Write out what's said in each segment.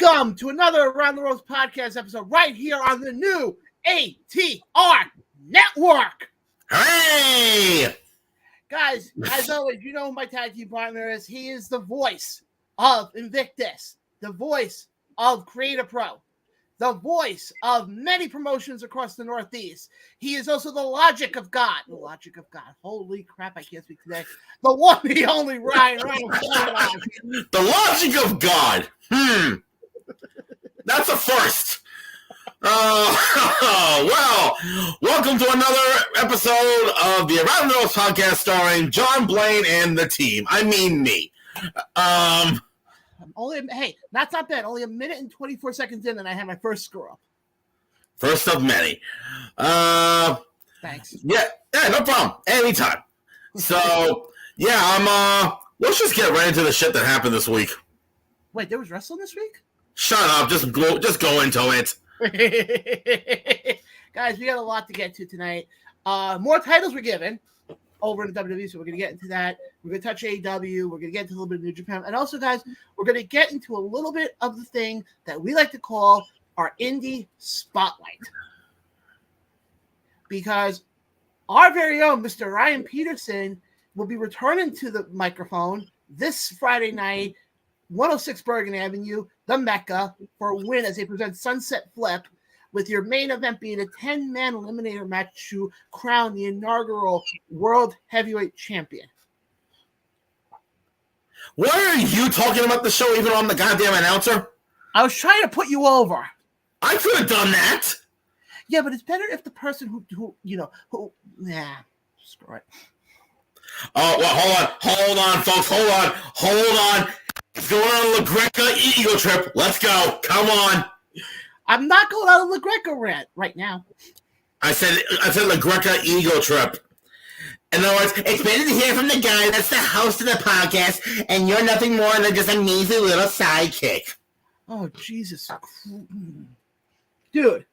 Welcome to another Around the Ropes podcast episode right here on the new ATR Network. Hey! Guys, as always, you know who my tag team partner is. He is the voice of Invictus, the voice of Creator Pro, the voice of many promotions across the Northeast. He is also the logic of God. The logic of God. Holy crap, I can't speak today. The one, the only Ryan. The logic of God. That's a first. Well, welcome to another episode of the Around the Ropes podcast starring John Blaine and the team. I mean me. Hey, that's not bad. Only a minute and 24 seconds in, and I had my first screw up. First of many. Thanks. Yeah, no problem. Anytime. So, yeah, let's just get right into the shit that happened this week. Wait, there was wrestling this week? Shut up. Just go into it. Guys, we got a lot to get to tonight. More titles were given over in the WWE, so we're going to get into that. We're going to touch AEW. We're going to get into a little bit of New Japan. And also, guys, we're going to get into a little bit of the thing that we like to call our indie spotlight. Because our very own Mr. Ryan Peterson will be returning to the microphone this Friday night, 106 Bergen Avenue, the Mecca, for a win as they present Sunset Flip, with your main event being a 10-man eliminator match to crown the inaugural World Heavyweight Champion. Why are you talking about the show even on the goddamn announcer? I was trying to put you over. I could have done that. Yeah, but it's better if the person who screw it. Oh, well, hold on, folks, hold on. It's going on a LaGreca ego trip. Let's go. Come on. I'm not going on a LaGreca rant right now. I said LaGreca ego trip. In other words, it's better to hear from the guy that's the host of the podcast, and you're nothing more than just a measly little sidekick. Oh, Jesus. Dude,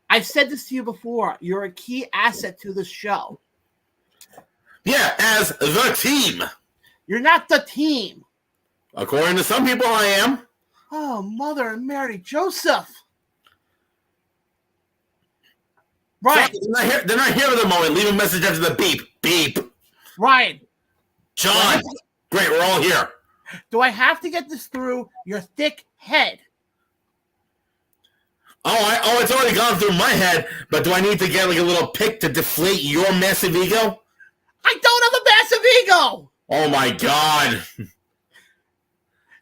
I've said this to you before. You're a key asset to the show. Yeah, as the team. You're not the team. According to some people, I am. Oh, Mother and Mary Joseph. Right. So they're not here at the moment. Leave a message after the beep. Beep. Ryan. John. Great, we're all here. Do I have to get this through your thick head? Oh, it's already gone through my head, but do I need to get like a little pick to deflate your massive ego? I don't have a massive ego! Oh my God.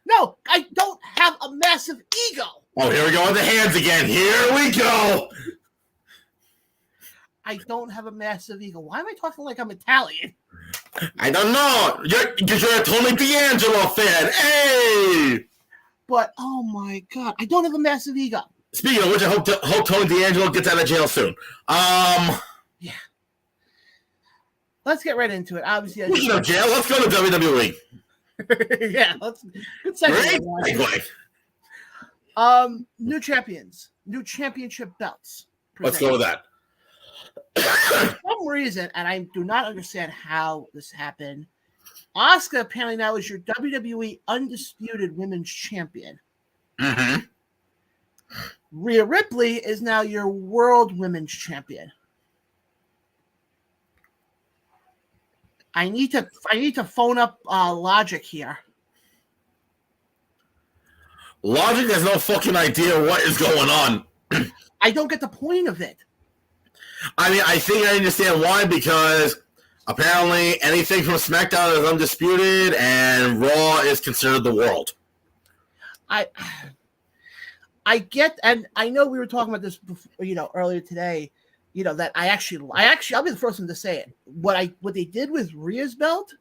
No, I don't have a massive ego. Oh, here we go with the hands again. Here we go. I don't have a massive ego. Why am I talking like I'm Italian? I don't know. Because you're a Tony D'Angelo fan. Hey! But, oh my God, I don't have a massive ego. Speaking of which, I hope Tony D'Angelo gets out of jail soon. Yeah. Let's get right into it. Obviously, Speaking of jail, let's go to WWE. Yeah, let's new champions, new championship belts. Let's go with that. For some reason, and I do not understand how this happened, Asuka apparently now is your WWE Undisputed Women's Champion. Mm-hmm. Rhea Ripley is now your World Women's Champion. I need to phone up Logic here. Logic has no fucking idea what is going on. I don't get the point of it. I mean, I think I understand why, because apparently anything from SmackDown is undisputed and Raw is considered the world. I get, and I know we were talking about this before, earlier today, that I actually, I'll be the first one to say it. What they did with Rhea's belt,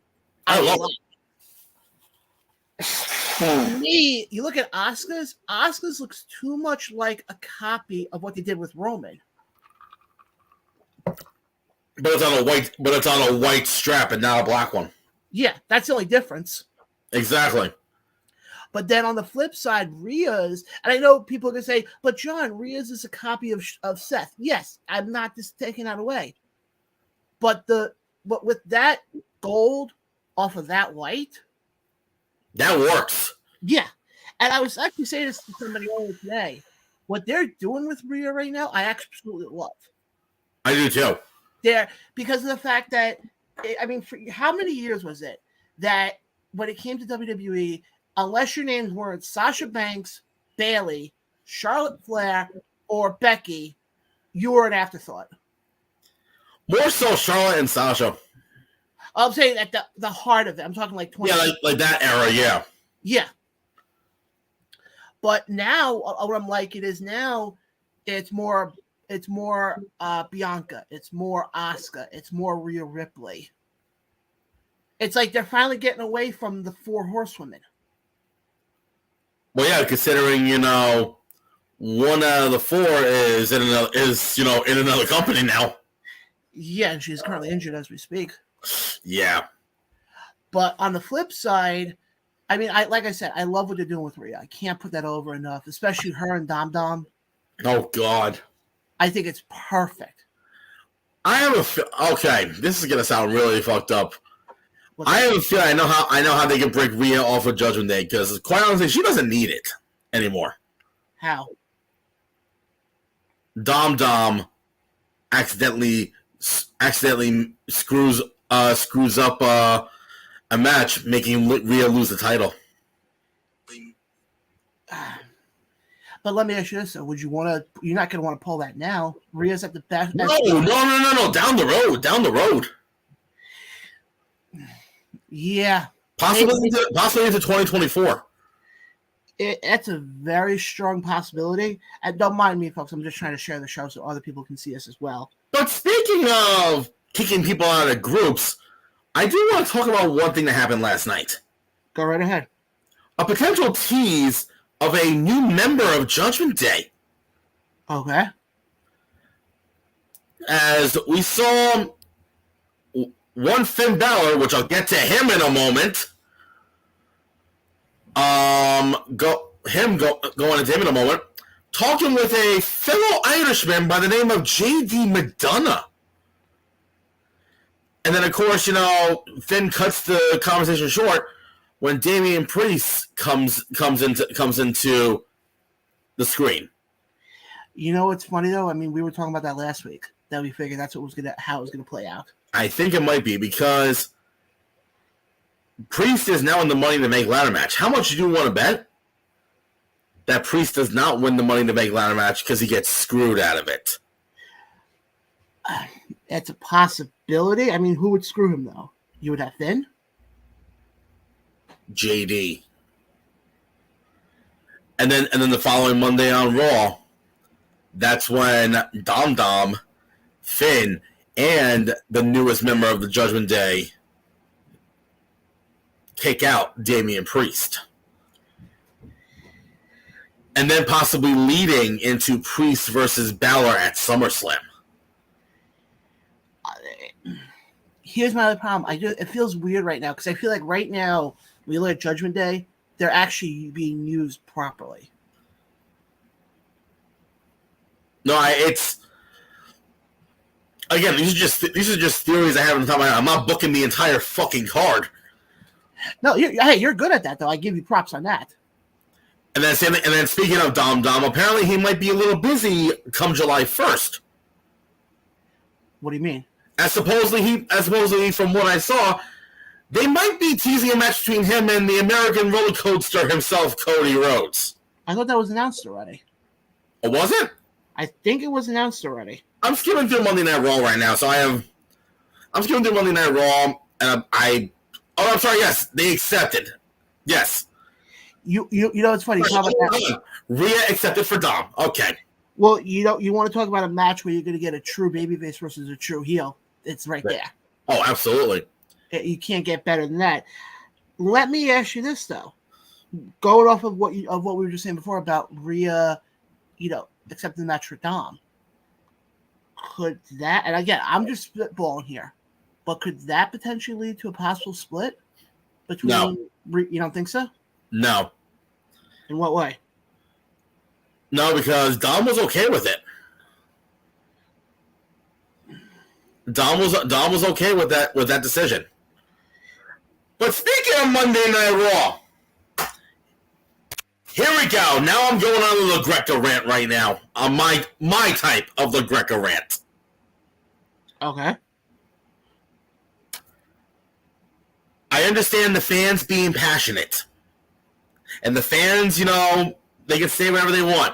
I love it. For me, you look at Asuka's looks too much like a copy of what they did with Roman. But it's on a white strap and not a black one. Yeah, that's the only difference. Exactly. But then on the flip side, Rhea's, and I know people are going to say, but John, Rhea's is a copy of Seth. Yes, I'm not just taking that away. But with that gold off of that white, that works. Yeah. And I was actually saying this to somebody earlier today. What they're doing with Rhea right now, I absolutely love. I do too. Because of the fact that, I mean, for how many years was it that when it came to WWE, unless your names weren't Sasha Banks, Bayley, Charlotte Flair, or Becky, you were an afterthought. More so Charlotte and Sasha. I'm saying at the heart of it. I'm talking like 20. Yeah, like that era, yeah. Yeah. But now, what I'm like it is now, it's more Bianca, it's more Asuka, it's more Rhea Ripley. It's like they're finally getting away from the 4 horsewomen. Well, yeah, considering one out of the 4 is in another company now. Yeah, and she's currently injured as we speak. Yeah. But on the flip side, I mean, like I said, I love what they're doing with Rhea. I can't put that over enough, especially her and Dom Dom. Oh God. I think it's perfect. I have okay. This is gonna sound really fucked up. I have a feeling I know how they can break Rhea off of Judgment Day because, quite honestly, she doesn't need it anymore. How? Dom accidentally screws up a match, making Rhea lose the title. But let me ask you this: though. You're not going to want to pull that now. Rhea's at the best. No. Down the road. Yeah. Possibly into 2024. That's a very strong possibility. And don't mind me, folks. I'm just trying to share the show so other people can see us as well. But speaking of kicking people out of groups, I do want to talk about one thing that happened last night. Go right ahead. A potential tease of a new member of Judgment Day. Okay. As we saw one Finn Balor, which I'll get to him in a moment. Going into him in a moment. Talking with a fellow Irishman by the name of J.D. McDonough. And then, of course, Finn cuts the conversation short when Damian Priest comes into the screen. You know what's funny though? I mean, we were talking about that last week. That we figured that's how it was gonna play out. I think it might be because Priest is now in the Money to Make ladder match. How much do you want to bet that Priest does not win the Money to Make ladder match because he gets screwed out of it? It's a possibility. I mean, who would screw him though? You would have Finn? JD. And then the following Monday on Raw, that's when Dom, Finn, and the newest member of the Judgment Day kick out Damian Priest. And then possibly leading into Priest versus Balor at SummerSlam. Here's my other problem. It feels weird right now because I feel like right now, when you look at Judgment Day, they're actually being used properly. No, it's again. These are just theories I have on the top of my head. I'm not booking the entire fucking card. No, you're good at that though. I give you props on that. And then speaking of Dom, apparently he might be a little busy come July 1st. What do you mean? As supposedly from what I saw, they might be teasing a match between him and the American roller coaster himself, Cody Rhodes. I thought that was announced already. Oh, was it? I think it was announced already. I'm skimming through Monday Night Raw right now, I'm skimming through Monday Night Raw, and I'm sorry, yes, they accepted. Yes. You know it's funny. You talk about that. Rhea accepted for Dom. Okay. Well, you want to talk about a match where you're going to get a true babyface versus a true heel. It's right there. Oh, absolutely. You can't get better than that. Let me ask you this though. Going off of what we were just saying before about Rhea, accepting the match for Dom. Could that, and again, I'm just spitballing here, but could that potentially lead to a possible split between? No. You don't think so? No. In what way? No, because Dom was okay with it. Dom was okay with that decision. But speaking of Monday Night Raw, Here we go. Now I'm going on the Greco rant right now. On my type of the Greco rant. Okay. I understand the fans being passionate. And the fans, you know, they can say whatever they want.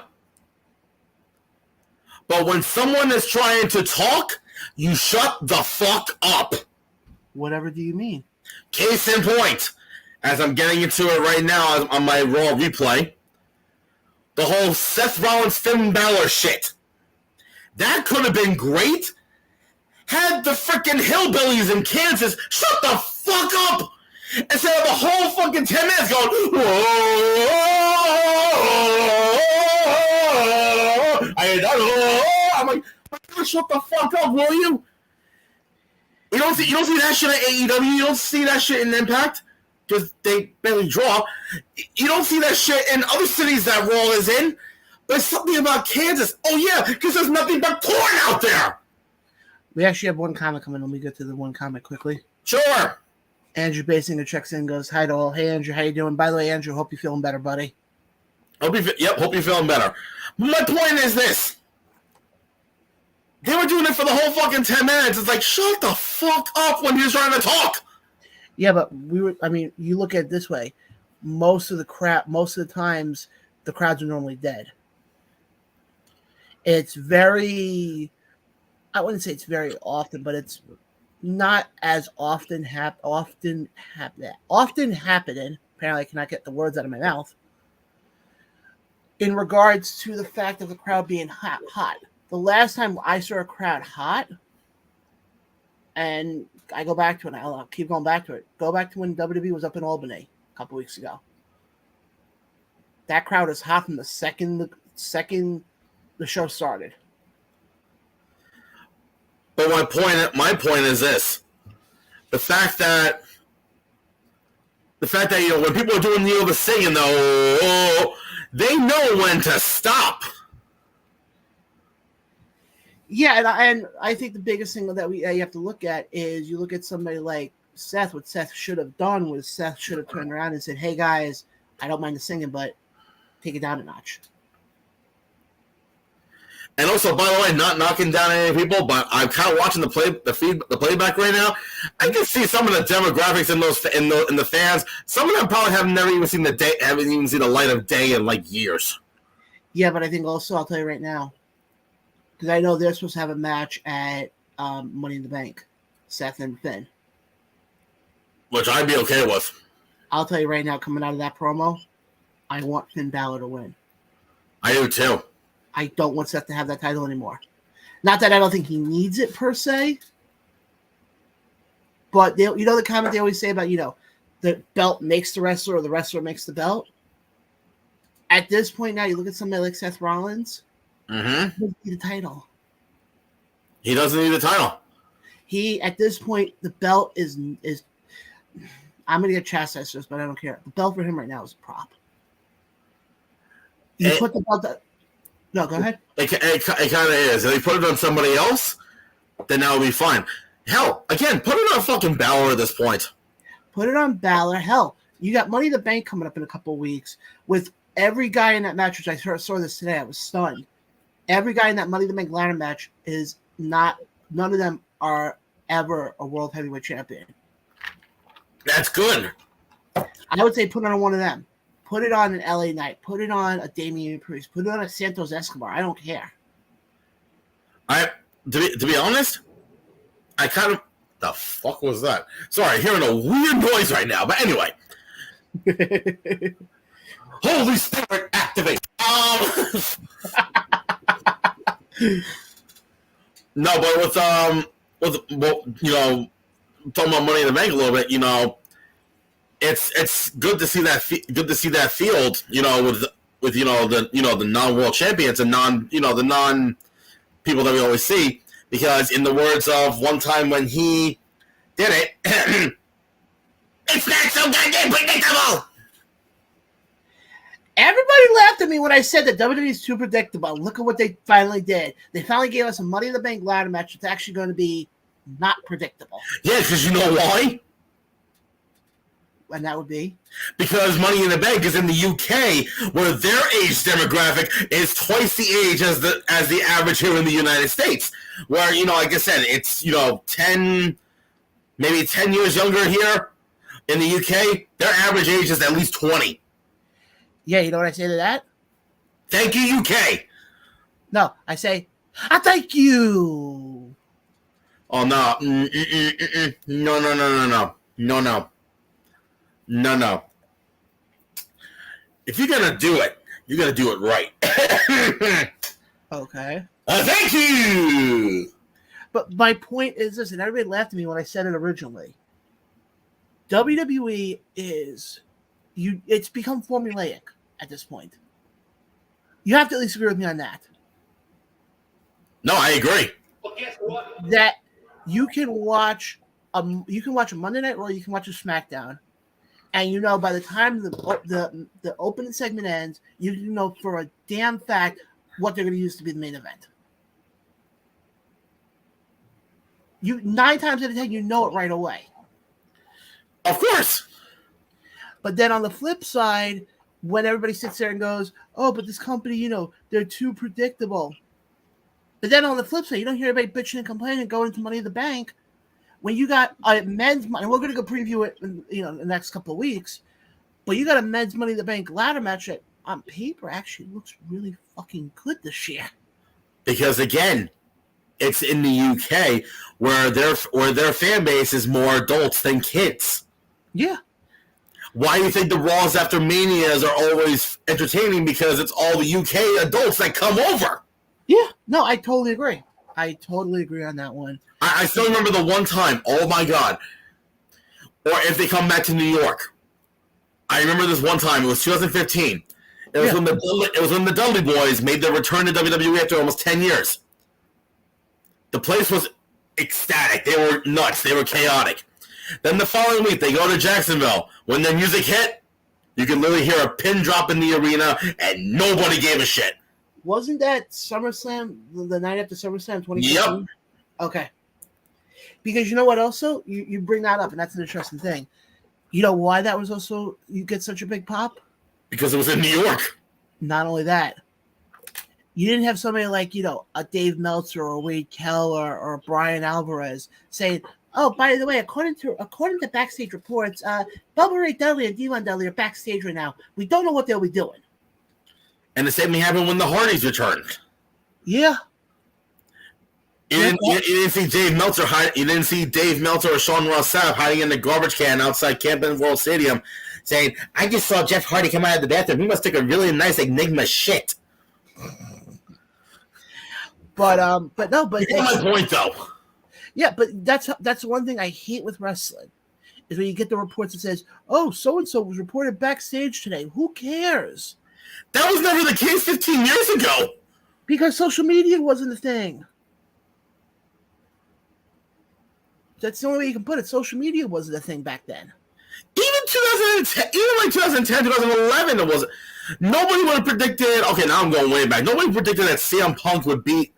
But when someone is trying to talk, you shut the fuck up. Whatever do you mean? Case in point, as I'm getting into it right now on my Raw replay, the whole Seth Rollins Finn Balor shit. That could have been great had the freaking hillbillies in Kansas shut the fuck up instead of the whole fucking 10 minutes going, whoa, I'm like, shut the fuck up, will you? You don't see that shit at AEW. You don't see that shit in Impact because they barely draw. You don't see that shit in other cities that Raw is in. There's something about Kansas. Oh yeah, because there's nothing but corn out there. We actually have one comment coming. Let me get to the one comment quickly. Sure. Andrew Basinger checks in and goes, hi to all. Hey, Andrew, how you doing? By the way, Andrew, hope you're feeling better, buddy. Hope you're feeling better. My point is this. They were doing it for the whole fucking 10 minutes. It's like, shut the fuck up when you're trying to talk. Yeah, but you look at it this way. Most of the times, the crowds are normally dead. It's very, I wouldn't say it's very often, but it's not as often happening. Apparently, I cannot get the words out of my mouth. In regards to the fact of the crowd being hot. The last time I saw a crowd hot, and I go back to it, I'll keep going back to it. Go back to when WWE was up in Albany a couple weeks ago. That crowd was hot from the second the show started. But my point is this: the fact that you know when people are doing the singing though, they know when to stop. Yeah, and I think the biggest thing that you have to look at is you look at somebody like Seth. What Seth should have done was Seth should have turned around and said, "Hey guys, I don't mind the singing, but take it down a notch." And also, by the way, not knocking down any people, but I'm kind of watching the playback right now. I can see some of the demographics in the fans. Some of them probably haven't even seen the light of day in like years. Yeah, but I think also I'll tell you right now. Because I know they're supposed to have a match at Money in the Bank, Seth and Finn. Which I'd be okay with. I'll tell you right now, coming out of that promo, I want Finn Balor to win. I do too. I don't want Seth to have that title anymore. Not that I don't think he needs it per se, but you know the comment they always say about, the belt makes the wrestler or the wrestler makes the belt? At this point now, you look at somebody like Seth Rollins, he doesn't need a title. He doesn't need a title. He, at this point, the belt is I'm going to get chastised for this, but I don't care. The belt for him right now is a prop. You put the belt... No, go ahead. It kind of is. If they put it on somebody else, then that would be fine. Hell, again, put it on fucking Balor at this point. Put it on Balor. Hell, you got Money in the Bank coming up in a couple of weeks with every guy in that match, which I saw this today. I was stunned. Every guy in that Money in the Bank ladder match is not... None of them are ever a World Heavyweight Champion. That's good. I would say put it on one of them. Put it on an LA Knight. Put it on a Damian Priest. Put it on a Santos Escobar. I don't care. To be honest, I kind of... The fuck was that? Sorry, hearing a weird noise right now. But anyway. Holy Spirit, activate. No, but talking about Money in the Bank a little bit, it's good to see that field, with the non-world champions and the non people that we always see, because in the words of one time when he did it, it's not so goddamn predictable. Everybody laughed at me when I said that WWE is too predictable. Look at what they finally did. They finally gave us a Money in the Bank ladder match that's actually going to be not predictable. Yeah, because you know why? And that would be? Because Money in the Bank is in the UK, where their age demographic is twice the age as the average here in the United States. Where, like I said, it's, 10 years younger here in the UK. Their average age is at least 20. Yeah, you know what I say to that? Thank you, UK. No, I say, I thank you. Oh, no. No. If you're going to do it, you're going to do it right. Okay. Thank you. But my point is this, and everybody laughed at me when I said it originally. WWE it's become formulaic at this point. You have to at least agree with me on that. No, I agree. Well, guess what? That you can watch a Monday Night Raw, you can watch a SmackDown, and by the time the opening segment ends, you know for a damn fact what they're going to use to be the main event. 9 times out of 10, you know it right away. Of course. But then on the flip side, when everybody sits there and goes, "Oh, but this company, they're too predictable." But then on the flip side, you don't hear anybody bitching and complaining going into Money in the Bank when you got a men's money. We're going to go preview it in the next couple of weeks. But you got a men's Money in the Bank ladder match that on paper actually looks really fucking good this year. Because again, it's in the UK where their fan base is more adults than kids. Yeah. Why do you think the Raws after Manias are always entertaining? Because it's all the UK adults that come over. Yeah. No, I totally agree. I totally agree on that one. I still remember the one time, oh my God. Or if they come back to New York. I remember this one time, it was 2015. It was when the Dudley Boys made their return to WWE after almost 10 years. The place was ecstatic. They were nuts. They were chaotic. Then the following week, they go to Jacksonville. When their music hit, you could literally hear a pin drop in the arena, and nobody gave a shit. Wasn't that SummerSlam, the night after SummerSlam 2015? Yep. Okay. Because you know what also? You bring that up, and that's an interesting thing. You know why that was also, you get such a big pop? Because it was in New York. Not only that, you didn't have somebody like, a Dave Meltzer or Wade Keller or Brian Alvarez saying, "Oh, by the way, according to backstage reports, Bubba Ray Dudley and D1 Dudley are backstage right now. We don't know what they'll be doing." And the same thing happened when the Hardys returned. Yeah. You didn't see Dave Meltzer You didn't see Dave Meltzer or Sean Ross Sapp hiding in the garbage can outside Campbell World Stadium, saying, "I just saw Jeff Hardy come out of the bathroom. He must take a really nice Enigma shit." But no, but you get my point though. Yeah, but that's one thing I hate with wrestling is when you get the reports that says, "Oh, so and so was reported backstage today." Who cares? That was never the case 15 years ago. Because social media wasn't a thing. That's the only way you can put it. Social media wasn't a thing back then. Even 2010, even like 2010, 2011, it wasn't. Nobody would have predicted. Okay, now I'm going way back. Nobody predicted that CM Punk would beat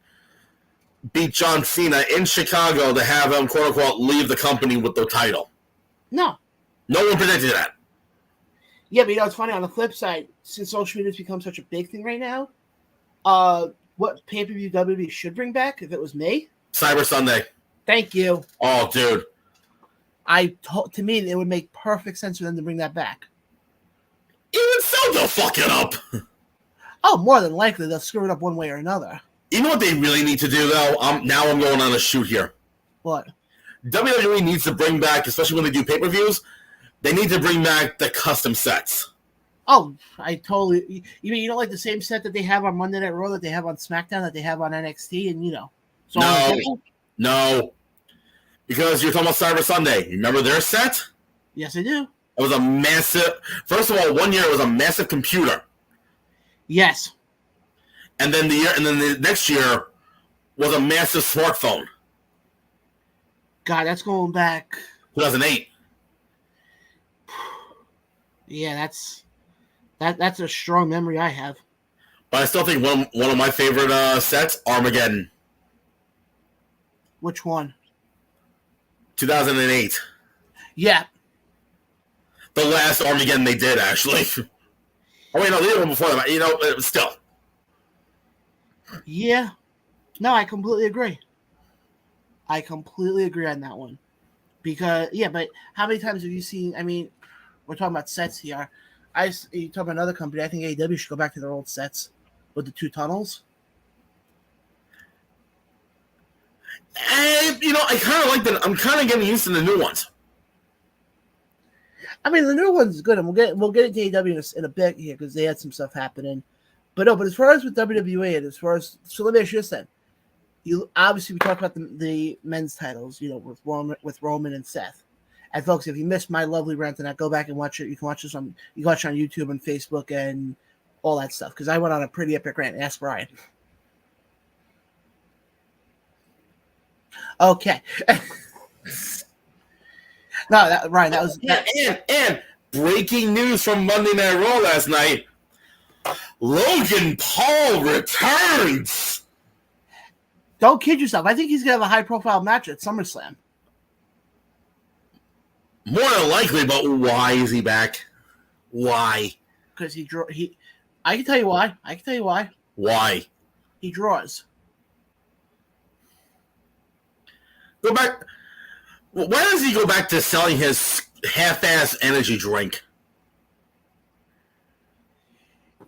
John Cena in Chicago to have him, quote unquote, leave the company with the title. No. No one predicted that. Yeah, but it's funny on the flip side, since social media has become such a big thing right now, what pay-per-view WWE should bring back, if it was me? Cyber Sunday. Thank you. Oh, dude. To me, it would make perfect sense for them to bring that back. Even so, they'll fuck it up. Oh, more than likely, they'll screw it up one way or another. You know what they really need to do, though? Now I'm going on a shoot here. What? WWE needs to bring back, especially when they do pay-per-views, they need to bring back the custom sets. Oh, I totally... You mean you don't like the same set that they have on Monday Night Raw, that they have on SmackDown, that they have on NXT, and, So No. Because you're talking about Cyber Sunday. You remember their set? Yes, I do. It was a massive... First of all, one year it was a massive computer. Yes. And then the next year was a massive smartphone. God, that's going back... 2008. Yeah, that's a strong memory I have. But I still think one of my favorite sets, Armageddon. Which one? 2008. Yeah. the last Armageddon they did, actually. Oh, wait, no, they did one before that. You know, still. Yeah. No, I completely agree. I completely agree on that one. Because, yeah, but how many times have you seen, I mean, we're talking about sets here. You talk about another company, I think AEW should go back to their old sets with the 2 tunnels. You know, I kind of like them. I'm kind of getting used to the new ones. I mean, the new one's good, and we'll get into AEW in a bit here because they had some stuff happening. But no, but as far as with WWE and as far as, so let me ask you this then. You obviously we talked about the men's titles, you know, with Roman and Seth. And folks, if you missed my lovely rant on that, go back and watch it. You can watch it on YouTube and Facebook and all that stuff because I went on a pretty epic rant. Ask Brian. Okay. No, Ryan, that was and breaking news from Monday Night Raw last night. Logan Paul returns. Don't kid yourself. I think he's gonna have a high-profile match at SummerSlam. More than likely, but why is he back? Why? Because I can tell you why. Why? He draws. Go back. Why does he go back to selling his half-ass energy drink?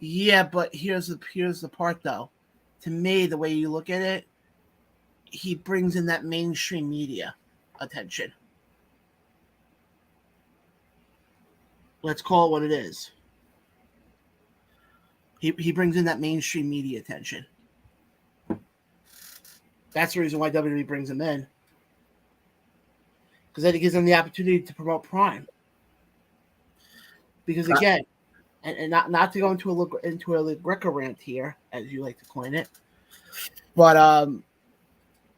Yeah, but here's the part though. To me, the way you look at it, he brings in that mainstream media attention. Let's call it what it is. He brings in that mainstream media attention. That's the reason why WWE brings him in. Because then it gives them the opportunity to promote Prime. Because again, and not to go into a Greco rant here, as you like to coin it, but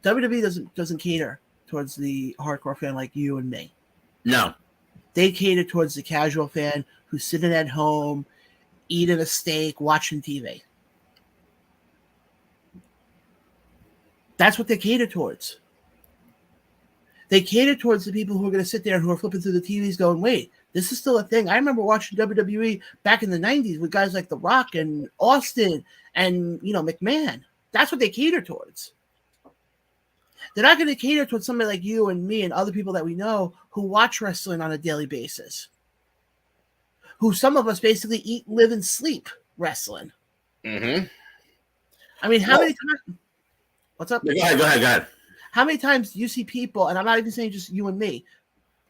WWE doesn't cater towards the hardcore fan like you and me. No. They cater towards the casual fan who's sitting at home, eating a steak, watching TV. That's what they cater towards. They cater towards the people who are going to sit there and who are flipping through the TVs going, wait, this is still a thing. I remember watching WWE back in the 90s with guys like The Rock and Austin and, you know, McMahon. That's what they cater towards. They're not going to cater towards somebody like you and me and other people that we know who watch wrestling on a daily basis. Who some of us basically eat, live, and sleep wrestling. Mm-hmm. I mean, how many times? What's up? Go ahead. How many times do you see people, and I'm not even saying just you and me,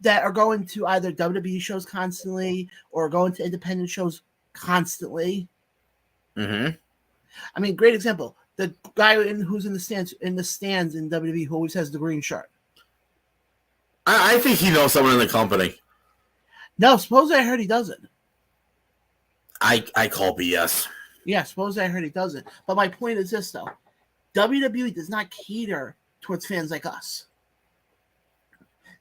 that are going to either WWE shows constantly or going to independent shows constantly? Mm-hmm. I mean, great example. The guy who's in the stands in WWE who always has the green shirt. I think he knows someone in the company. No, supposedly I heard he doesn't. I call BS. Yeah, supposedly I heard he doesn't. But my point is this, though. WWE does not cater towards fans like us.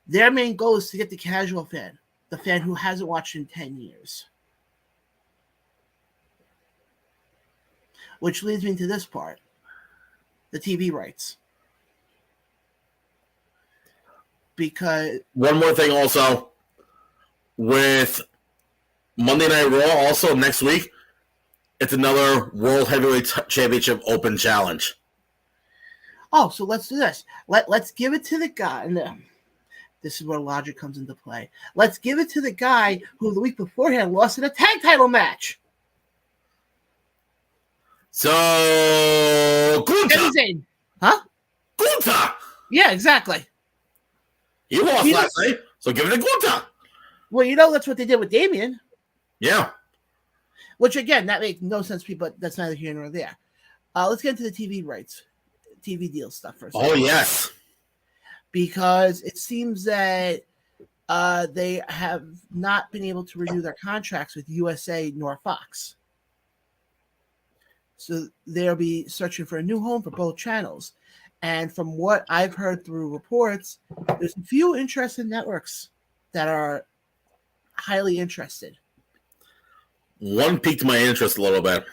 Their main goal is to get the casual fan, the fan who hasn't watched in 10 years. Which leads me to this part. The TV rights. Because one more thing also, with Monday Night Raw also next week, it's another World Heavyweight Championship Open Challenge. Oh, so let's do this. Let's give it to the guy. And this is where logic comes into play. Let's give it to the guy who the week beforehand lost in a tag title match. So, Gunther. Huh? Gunther. Yeah, exactly. He lost last night, so give it to Gunther. Well, you know that's what they did with Damian. Yeah. Which, again, that makes no sense, people, but that's neither here nor there. Let's get into the TV rights. TV deal stuff first. Oh, yes. Because it seems that they have not been able to renew their contracts with USA nor Fox. So they'll be searching for a new home for both channels. And from what I've heard through reports, there's a few interested networks that are highly interested. One piqued my interest a little bit.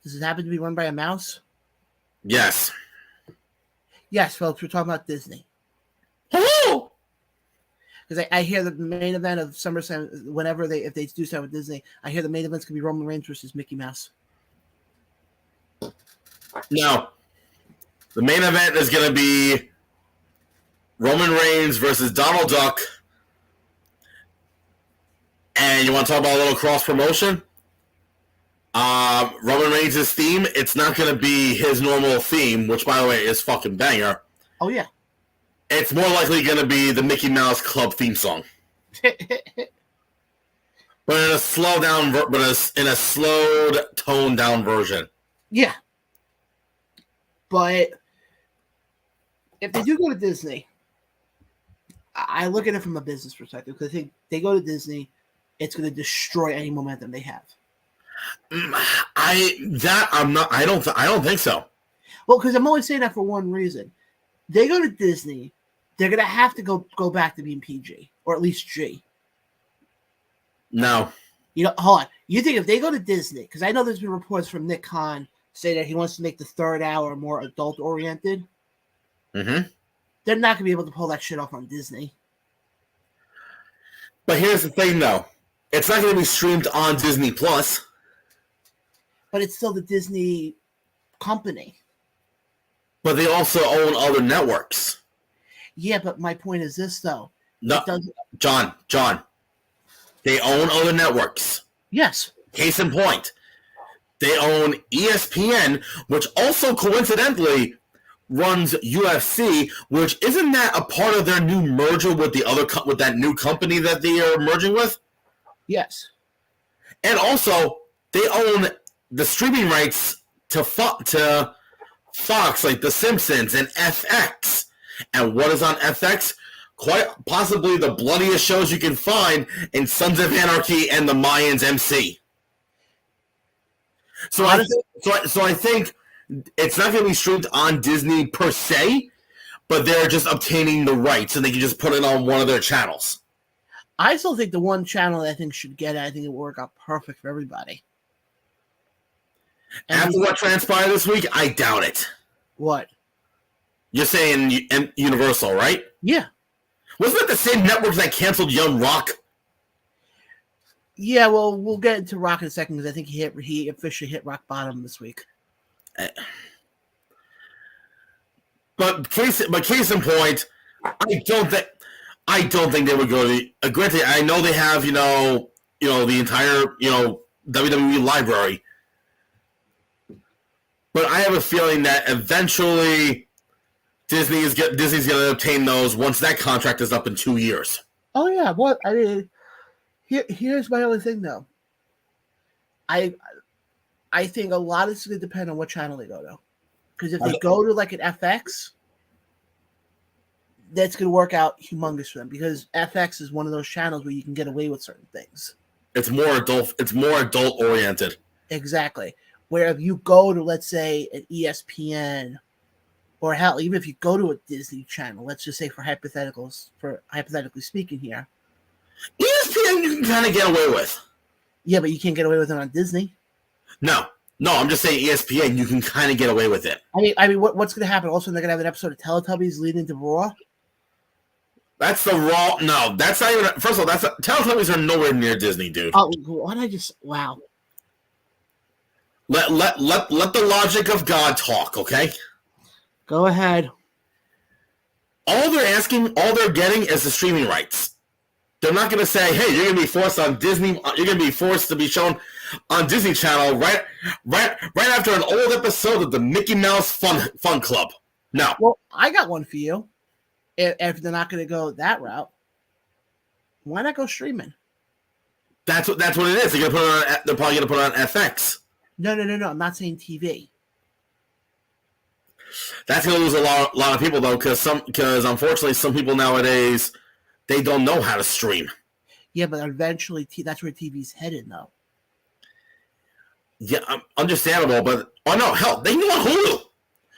Does it happen to be run by a mouse? Yes. Yes, folks, we're talking about Disney. Hello! because I hear the main event of SummerSlam, if they do stuff with Disney, I hear the main event's gonna be Roman Reigns versus Mickey Mouse. No, the main event is gonna be Roman Reigns versus Donald Duck. And you want to talk about a little cross promotion? Roman Reigns' theme, it's not going to be his normal theme, which, by the way, is fucking banger. Oh, yeah. It's more likely going to be the Mickey Mouse Club theme song. But in a slowed toned down version. Yeah. But if they do go to Disney, I look at it from a business perspective, because I think they go to Disney, it's going to destroy any momentum they have. I don't think so. Well, because I'm only saying that for one reason. They go to Disney, they're going to have to go back to being PG, or at least G. No. Hold on. You think if they go to Disney, because I know there's been reports from Nick Khan say that he wants to make the third hour more adult oriented. Mm-hmm. They're not going to be able to pull that shit off on Disney. But here's the thing, though. It's not going to be streamed on Disney Plus. But it's still the Disney company. But they also own other networks. Yeah, but my point is this, though. No, John. They own other networks. Yes. Case in point. They own ESPN, which also coincidentally runs UFC, which isn't that a part of their new merger with with that new company that they are merging with? Yes. And also, they own the streaming rights to Fox, like The Simpsons and FX. And what is on FX? Quite possibly the bloodiest shows you can find in Sons of Anarchy and the Mayans MC. So I think it's not going to be streamed on Disney per se, but they're just obtaining the rights and they can just put it on one of their channels. I still think the one channel that I think should get it, I think it will work out perfect for everybody. And after what transpired this week, I doubt it. What? You're saying Universal, right? Yeah. Wasn't it the same network that canceled Young Rock? Yeah, well, we'll get into Rock in a second because I think he officially hit rock bottom this week. But case in point, I don't think they would go to. Granted, I know they have the entire WWE library, but I have a feeling that eventually Disney's going to obtain those once that contract is up in 2 years. Oh yeah, what I mean, here's my only thing though. I think a lot of it's going to depend on what channel they go to, because if they go to like an FX, that's going to work out humongous for them, because FX is one of those channels where you can get away with certain things. It's more adult. It's more adult oriented. Exactly. Where if you go to, let's say, an ESPN, or hell, even if you go to a Disney channel, let's just say for hypothetically speaking here, ESPN you can kind of get away with. Yeah, but you can't get away with it on Disney. No, I'm just saying ESPN you can kind of get away with it. I mean, what's going to happen? Also, they're going to have an episode of Teletubbies leading to Raw. That's the Raw. No, that's not even. First of all, Teletubbies are nowhere near Disney, dude. Oh, why did I just? Wow. Let the logic of God talk, okay? Go ahead. All they're getting is the streaming rights. They're not going to say, "Hey, you're going to be forced on Disney. You're going to be forced to be shown on Disney Channel right after an old episode of the Mickey Mouse Fun Club." No. Well, I got one for you. If they're not going to go that route, why not go streaming? That's what it is. They're probably going to put it on FX. No. I'm not saying TV. That's going to lose a lot of people though, because unfortunately some people nowadays they don't know how to stream. Yeah, but eventually that's where TV's headed though. Yeah, understandable, but no, hell, they want Hulu.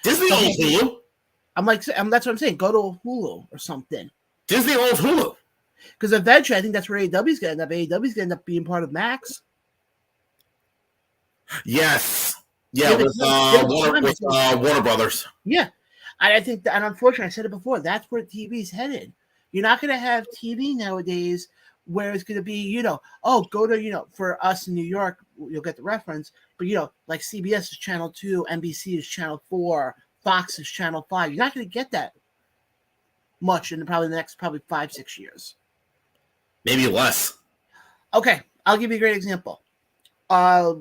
Disney owns Hulu. That's what I'm saying. Go to Hulu or something. Disney owns Hulu. Because eventually, I think that's where AEW's going to end up. AEW's going to end up being part of Max. Yes. Yeah, with Warner Brothers. Yeah. I think, and unfortunately, I said it before, that's where TV's headed. You're not going to have TV nowadays where it's going to be, go to, for us in New York, you'll get the reference, but, like CBS is Channel 2, NBC is Channel 4, Fox is Channel 5. You're not going to get that much in probably the next 5-6 years. Maybe less. Okay, I'll give you a great example. A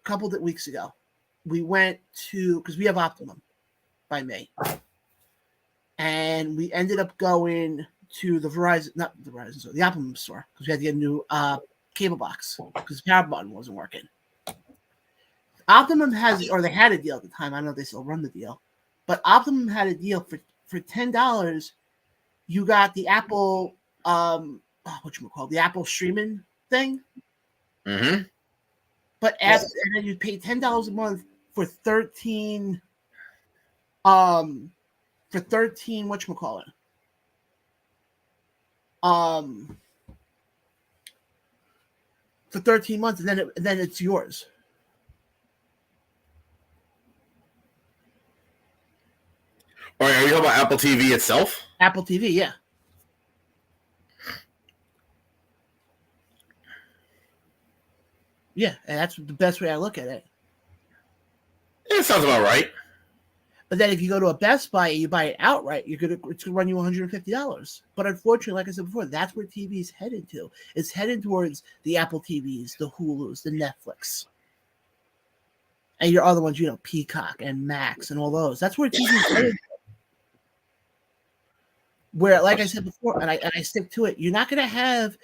couple of weeks ago, we went to, because we have Optimum by me, and we ended up going to the Verizon store, the Optimum store, because we had to get a new cable box because the power button wasn't working. Optimum they had a deal at the time. I don't know if they still run the deal, but Optimum had a deal for $10. You got the Apple, the Apple streaming thing. Mm-hmm. But and then you pay $10 a month for 13. For 13, whatchamacallit? For 13 months, and then it's yours. All right, are you talking about Apple TV itself? Apple TV, yeah. Yeah, and that's the best way I look at it. It sounds about right. But then if you go to a Best Buy and you buy it outright, it's going to run you $150. But unfortunately, like I said before, that's where TV is headed to. It's headed towards the Apple TVs, the Hulus, the Netflix. And your other ones, Peacock and Max and all those. That's where TV is headed. Where, like I said before, and I stick to it, you're not going to have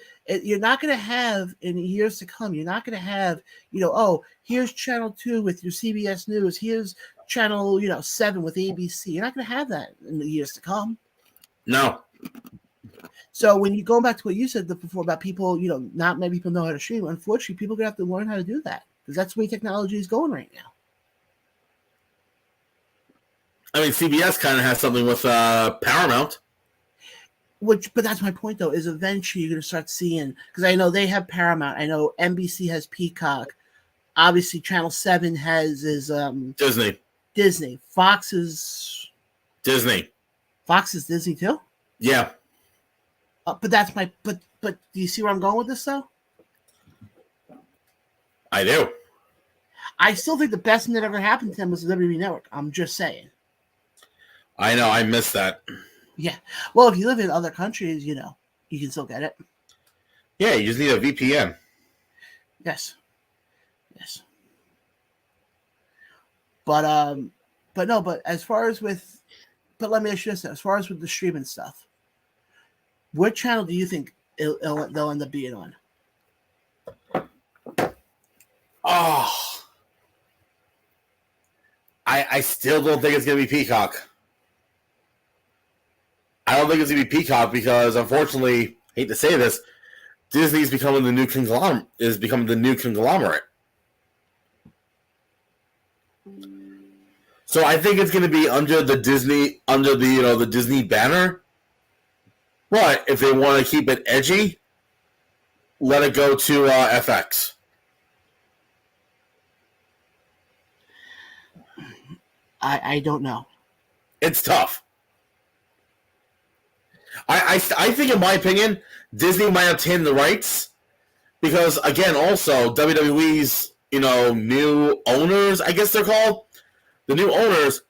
in years to come, you're not going to have, here's Channel 2 with your CBS News, here's Channel, 7 with ABC. You're not going to have that in the years to come. No. So when you go back to what you said before about people, not many people know how to stream, unfortunately, people are going to have to learn how to do that because that's the way technology is going right now. I mean, CBS kind of has something with Paramount. But that's my point, though, is eventually you're going to start seeing, because I know they have Paramount. I know NBC has Peacock. Obviously, Channel 7 has Disney. Fox is Disney. Fox is Disney, too? Yeah. But that's but do you see where I'm going with this, though? I do. I still think the best thing that ever happened to them was the WWE Network. I'm just saying. I know. I missed that. Yeah. Well, if you live in other countries, you can still get it. Yeah, you just need a VPN. Yes. But as far as let me ask you this: as far as with the streaming stuff, what channel do you think they'll end up being on? Oh, I still don't think it's gonna be Peacock. I don't think it's going to be Peacock because, unfortunately, hate to say this, Disney's becoming the new conglomerate. So I think it's going to be under the Disney banner. But if they want to keep it edgy, let it go to FX. I don't know. It's tough. I think, in my opinion, Disney might obtain the rights because, again, also WWE's new owners, I guess they're called, the new owners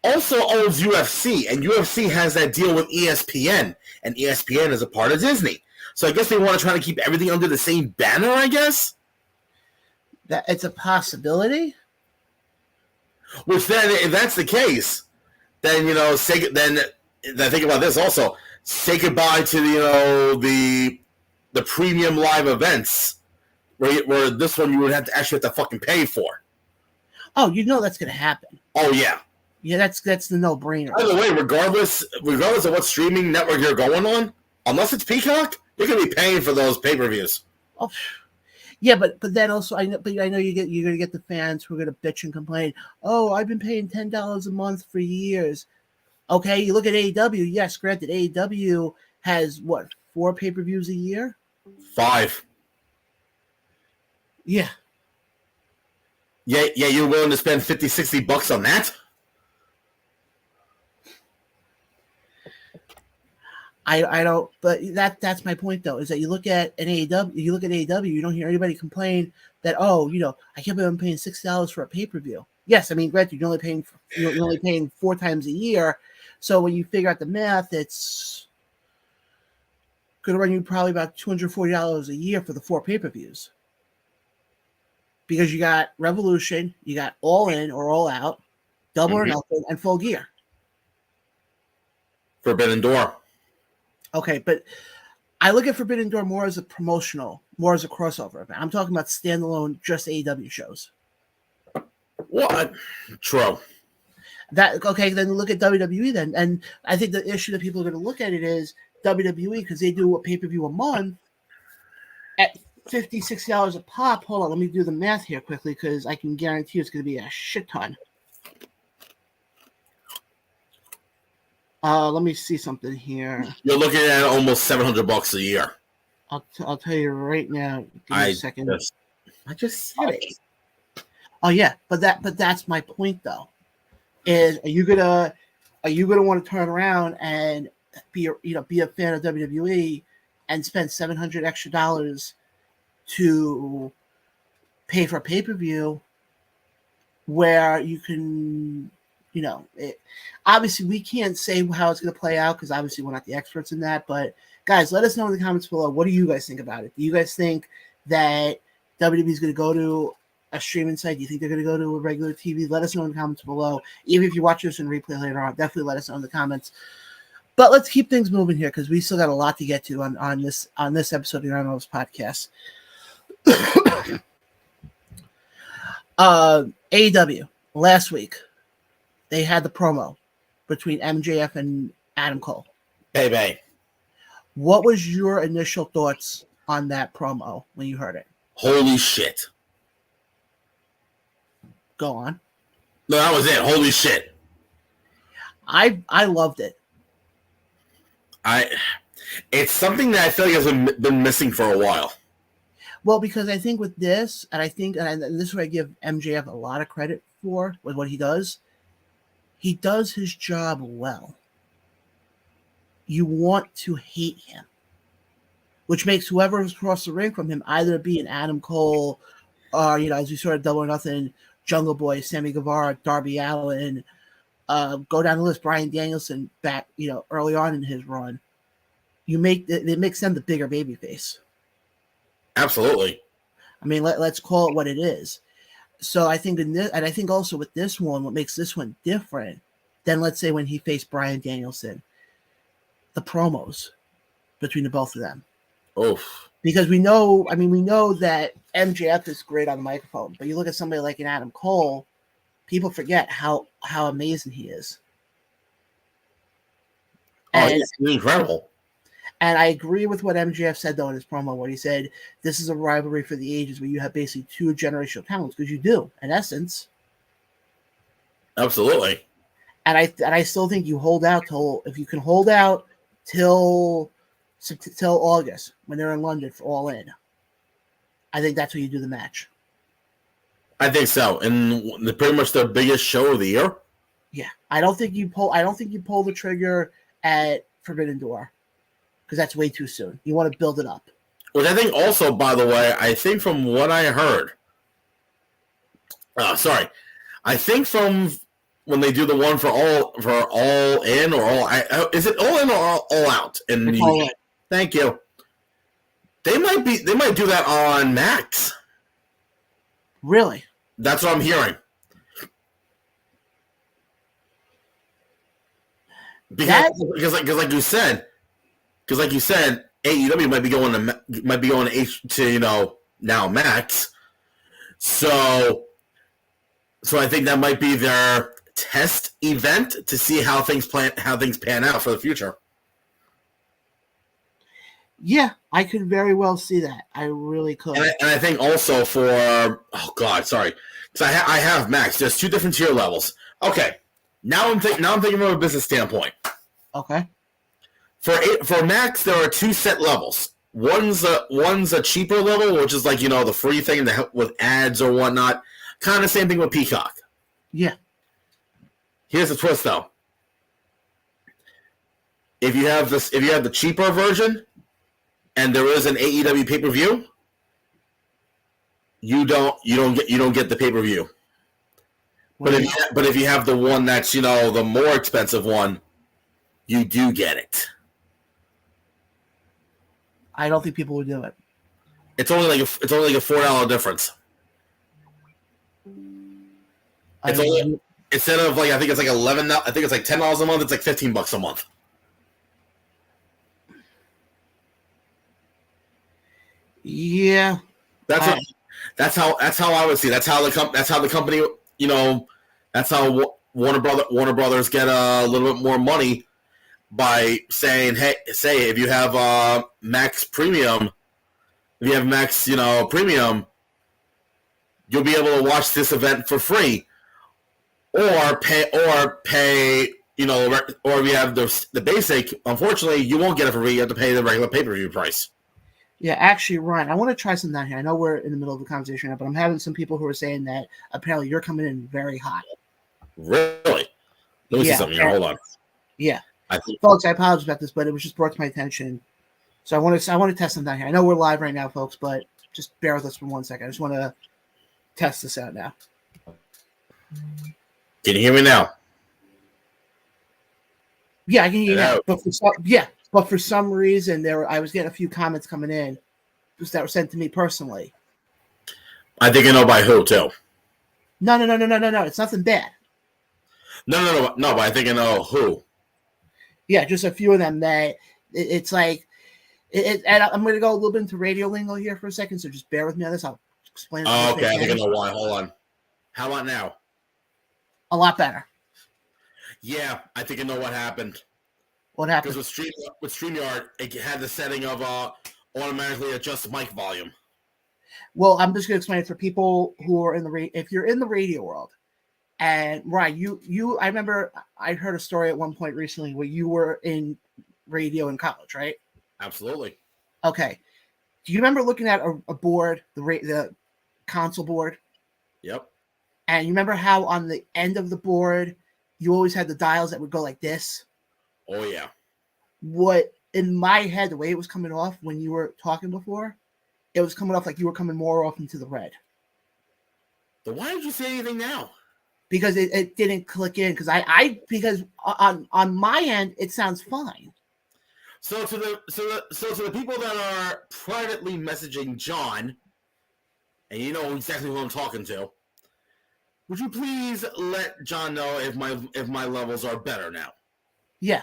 also owns UFC, and UFC has that deal with ESPN, and ESPN is a part of Disney. So I guess they want to try to keep everything under the same banner, I guess. That it's a possibility. Which then, if that's the case, then think about this also. Say goodbye to the premium live events where this one you would actually have to fucking pay for. Oh, that's going to happen. Oh yeah. Yeah, that's the no-brainer. By the way, regardless of what streaming network you're going on, unless it's Peacock, you're going to be paying for those pay-per-views. Oh, yeah, but then also I know you're going to get the fans who are going to bitch and complain. Oh, I've been paying $10 a month for years. Okay, you look at AEW. Yes, granted, AEW has, 4 pay-per-views a year? 5. Yeah. Yeah, you're willing to spend $50-$60 on that? I don't, but that's my point though, is that you look at AEW, you don't hear anybody complain that, oh, I can't believe I'm paying $6 for a pay-per-view. Yes, I mean, granted, you're only paying 4 times a year, so when you figure out the math, it's going to run you probably about $240 a year for the 4 pay-per-views, because you got Revolution, you got All In or All Out, Double or Nothing, and Full Gear. Forbidden Door. Okay, but I look at Forbidden Door more as a promotional, more as a crossover event. I'm talking about standalone, just AEW shows. What? True. Okay, then look at WWE then. And I think the issue that people are going to look at it is WWE, because they do a pay-per-view a month at $50, $60 a pop. Hold on, let me do the math here quickly, because I can guarantee it's going to be a shit ton. Let me see something here. You're looking at almost $700 a year. I'll tell you right now. Give me a second. I just said it. Oh yeah, but that's my point though. Is are you gonna want to turn around and be a fan of WWE and spend $700 extra to pay for a pay-per-view where you can, obviously we can't say how it's going to play out, because obviously we're not the experts in that, but guys, let us know in the comments below. What do you guys think about it? Do you guys think that WWE is going to go to a streaming site? Do you think they're going to go to a regular TV? Let us know in the comments below. Even if you watch this in replay later on, definitely let us know in the comments. But let's keep things moving here, because we still got a lot to get to on this episode of the Iron Wolves podcast. AEW last week, they had the promo between MJF and Adam Cole. Baby. What was your initial thoughts on that promo when you heard it? Holy shit. Go on. No, that was it. Holy shit. I loved it. It's something that I feel like has been missing for a while. Well, because I think with this, and this is what I give MJF a lot of credit for, with what he does his job well. You want to hate him, which makes whoever's across the ring from him either be an Adam Cole, or, as we saw at Double or Nothing, Jungle Boy, Sammy Guevara, Darby Allin, go down the list, Bryan Danielson back, early on in his run. It makes them the bigger babyface. Absolutely. I mean, let's call it what it is. So I think and I think also with this one, what makes this one different than, let's say, when he faced Bryan Danielson, the promos between the both of them. Oof. Because we know that MJF is great on the microphone, but you look at somebody like an Adam Cole, people forget how amazing he is. He's incredible. And I agree with what MJF said, though, in his promo, where he said, this is a rivalry for the ages, where you have basically 2 generational talents, because you do, in essence. Absolutely. And I still think you hold out if you can hold out till August, when they're in London for All In, I think that's when you do the match. I think so. And pretty much the biggest show of the year. Yeah. I don't think you pull the trigger at Forbidden Door, because that's way too soon. You want to build it up. Which I think also, by the way, I think from what I heard, I think from when they do the one for all in or all, is it all in or all out? All in. Thank you. They might do that on Max. Really? That's what I'm hearing. Because like you said, AEW might be going to now Max. So I think that might be their test event to see how things pan out for the future. Yeah, I could very well see that. I really could. And I think also because I have Max. There's 2 different tier levels. Okay, now I'm thinking from a business standpoint. Okay. For Max, there are 2 set levels. One's a cheaper level, which is like the free thing to help with ads or whatnot. Kind of same thing with Peacock. Yeah. Here's the twist, though. if you have the cheaper version, and there is an AEW pay-per-view, you don't get the pay-per-view. But if you have the one that's the more expensive one, you do get it. I don't think people would do it. It's only like a $4 difference. It's only instead of I think it's like $11. I think it's like $10 a month. It's like $15 a month. Yeah, that's how I would see. That's how the company. That's how Warner Brothers get a little bit more money by saying, hey, if you have Max Premium, Premium, you'll be able to watch this event for free, or pay. Or if you have the basic, unfortunately, you won't get it for free. You have to pay the regular pay-per-view price. Yeah, actually, Ryan, I want to try something down here. I know we're in the middle of the conversation now, but I'm having some people who are saying that apparently you're coming in very hot. Really? Let me see something here. Hold on. Yeah. Folks, I apologize about this, but it was just brought to my attention. So I want to test something down here. I know we're live right now, folks, but just bear with us for 1 second. I just want to test this out now. Can you hear me now? Yeah, I can hear you now. But for some reason, I was getting a few comments coming in that were sent to me personally. I think I know by who too. No. It's nothing bad. No. But I think I know who. Yeah, just a few of them that it's like. And I'm going to go a little bit into radio lingo here for a second, so just bear with me on this. I'll explain it. Oh, okay, I think I know why. Hold on. How about now? A lot better. Yeah, I think I know what happened. What happened? Because with StreamYard, it had the setting of automatically adjust mic volume. Well, I'm just going to explain it for people who are if you're in the radio world, and right, I remember I heard a story at one point recently where you were in radio in college, right? Absolutely. Okay. Do you remember looking at a board, the console board? Yep. And you remember how on the end of the board, you always had the dials that would go like this? Oh, yeah. What, in my head, the way it was coming off when you were talking before, it was coming off like you were coming more off into the red. Then why did you say anything now? Because it didn't click in. Because on my end, it sounds fine. So to the people that are privately messaging John, and you know exactly who I'm talking to, would you please let John know if my levels are better now? Yeah,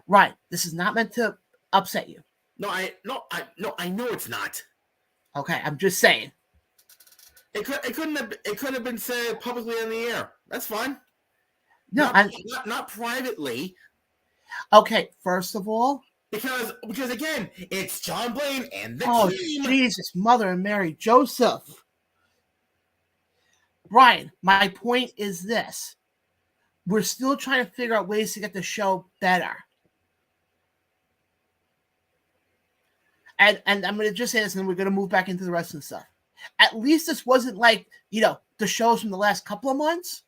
right. This is not meant to upset you. No, I know it's not. Okay, I'm just saying. It could have been said publicly in the air. That's fine. No, not privately. Okay, first of all, because again, it's John Blaine and the team. Jesus, Mother and Mary, Joseph. Brian, my point is this. We're still trying to figure out ways to get the show better. And I'm going to just say this, and then we're going to move back into the wrestling stuff. At least this wasn't like, the shows from the last couple of months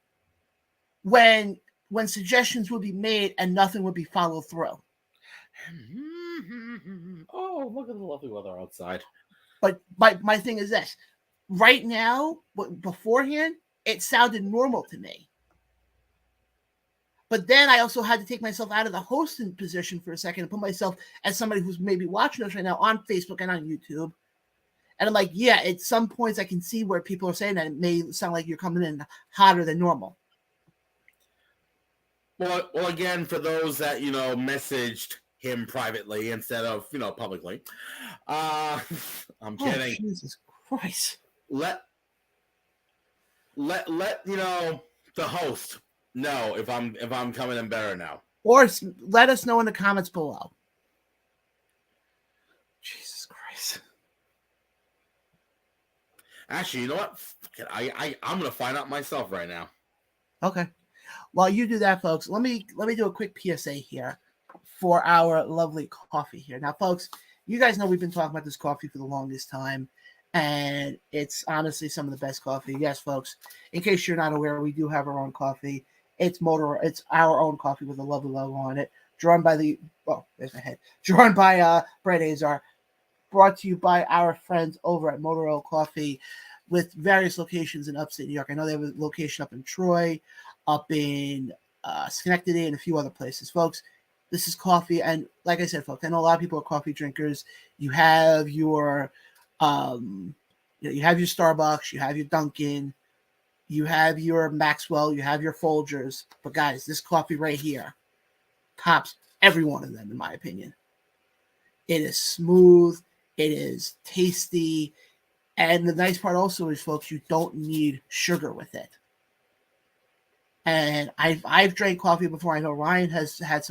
when suggestions would be made and nothing would be followed through. Oh, look at the lovely weather outside. But my thing is this. Right now, beforehand, it sounded normal to me. But then I also had to take myself out of the hosting position for a second and put myself as somebody who's maybe watching us right now on Facebook and on YouTube. And I'm like, yeah, at some points I can see where people are saying that it may sound like you're coming in hotter than normal. Well, again, for those that, messaged him privately instead of, publicly. I'm kidding. Jesus Christ. Let the host know if I'm coming in better now. Or let us know in the comments below. Jesus Christ. Actually, you know what? I'm gonna find out myself right now. Okay. While you do that, folks, let me do a quick PSA here for our lovely coffee here. Now, folks, you guys know we've been talking about this coffee for the longest time, and it's honestly some of the best coffee. Yes, folks. In case you're not aware, we do have our own coffee. It's our own coffee with a lovely logo on it. drawn by there's my head. Drawn by Brett Azar. Brought to you by our friends over at Motor Oil Coffee with various locations in upstate New York. I know they have a location up in Troy, up in Schenectady, and a few other places. Folks, this is coffee. And like I said, folks, I know a lot of people are coffee drinkers. You have your you have your Starbucks, you have your Dunkin', you have your Maxwell, you have your Folgers. But guys, this coffee right here tops every one of them, in my opinion. It is smooth. It is tasty. And the nice part also is, folks, you don't need sugar with it. And I've drank coffee before. I know Ryan has had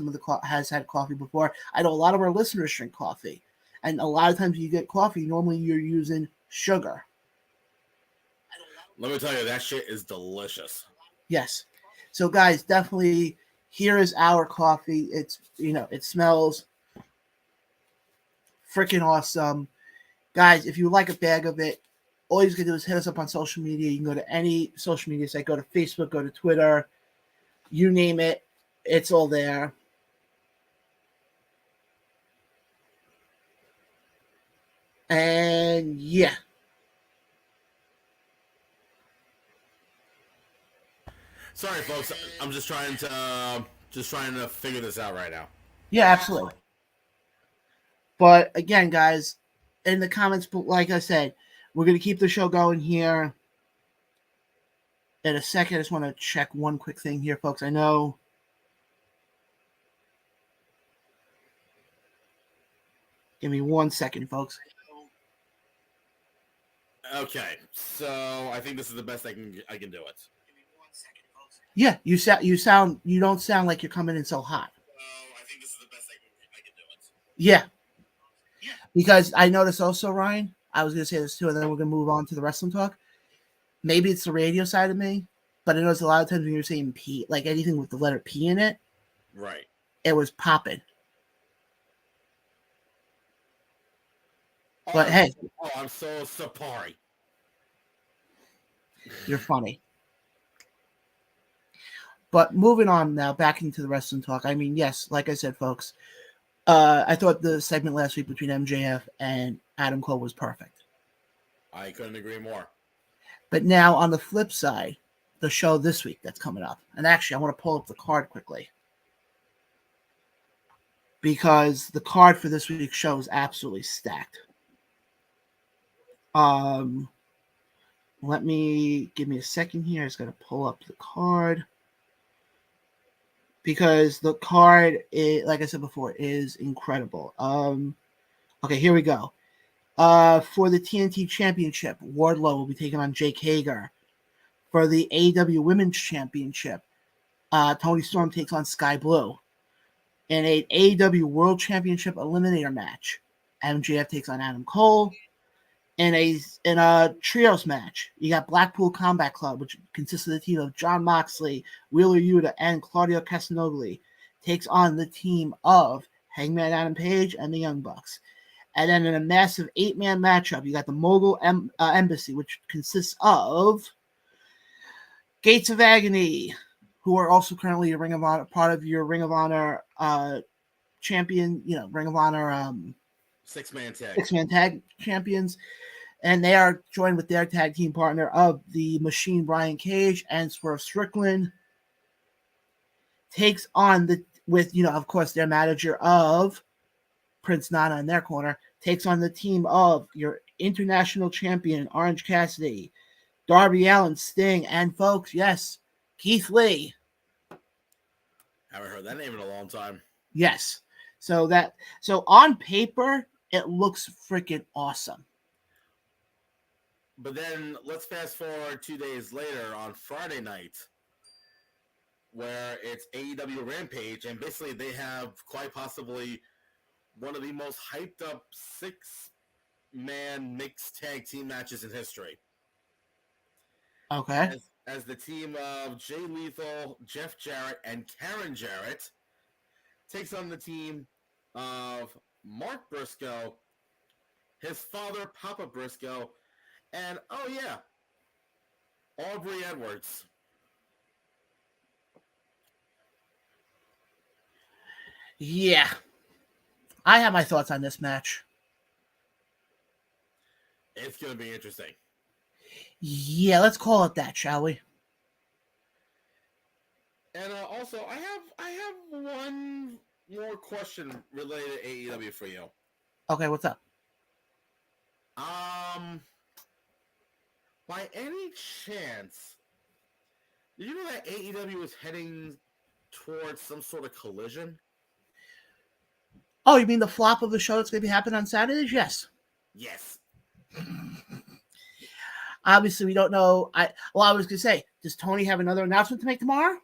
has had coffee before. I know a lot of our listeners drink coffee. And a lot of times you get coffee, normally you're using sugar. Let me tell you, that shit is delicious. Yes. So guys, definitely here is our coffee. It's, it smells freaking awesome. Guys, if you like a bag of it, all you can do is hit us up on social media. You can go to any social media site, go to Facebook, go to Twitter, you name it, it's all there. And yeah. Sorry, folks. I'm just trying to figure this out right now. Yeah, absolutely. But again, guys, in the comments, like I said, we're going to keep the show going here. In a second, I just want to check one quick thing here, folks. I know. Give me 1 second, folks. Okay, so I think this is the best I can do it. Yeah, you don't sound like you're coming in so hot. I think this is the best I can do it. Yeah. Because I noticed also, Ryan, I was going to say this too, and then we're going to move on to the wrestling talk. Maybe it's the radio side of me, but I noticed a lot of times when you're saying P, like anything with the letter P in it, right, it was popping. But hey. I'm so sorry. You're funny. But moving on now, back into the wrestling talk. I mean, yes, like I said, folks, I thought the segment last week between MJF and Adam Cole was perfect. I couldn't agree more. But now on the flip side, the show this week that's coming up. And actually, I want to pull up the card quickly. Because the card for this week's show is absolutely stacked. Give me a second here. I just got to pull up the card. Because the card, like I said before, is incredible. Okay, here we go. For the TNT Championship, Wardlow will be taking on Jake Hager. For the AEW Women's Championship, Toni Storm takes on Sky Blue. In an AEW World Championship Eliminator match, MJF takes on Adam Cole. In a trios match, you got Blackpool Combat Club, which consists of the team of Jon Moxley, Wheeler Yuta, and Claudio Castagnoli, takes on the team of Hangman Adam Page and the Young Bucks. And then in a massive 8-man matchup, you got the Mogul Embassy, which consists of Gates of Agony, who are also currently a Ring of Honor, part of your Ring of Honor champion, Ring of Honor 6-man tag champions. And they are joined with their tag team partner of the Machine, Brian Cage, and Swerve Strickland. Takes on of course, their manager of Prince Nana in their corner, takes on the team of your international champion, Orange Cassidy, Darby Allin, Sting, and folks, yes, Keith Lee. Haven't heard that name in a long time. Yes. So on paper, it looks freaking awesome. But then let's fast forward 2 days later on Friday night, where it's AEW Rampage, and basically they have quite possibly one of the most hyped up 6-man mixed tag team matches in history. Okay. As the team of Jay Lethal, Jeff Jarrett, and Karen Jarrett takes on the team of Mark Briscoe, his father, Papa Briscoe, and, oh yeah, Aubrey Edwards. Yeah. I have my thoughts on this match. It's going to be interesting. Yeah, let's call it that, shall we? And also, I have one more question related to AEW for you. Okay, what's up? By any chance, did you know that AEW is heading towards some sort of collision? Oh, you mean the flop of the show that's going to be happening on Saturdays? Yes. Yes. Obviously, we don't know. I was going to say, does Tony have another announcement to make tomorrow?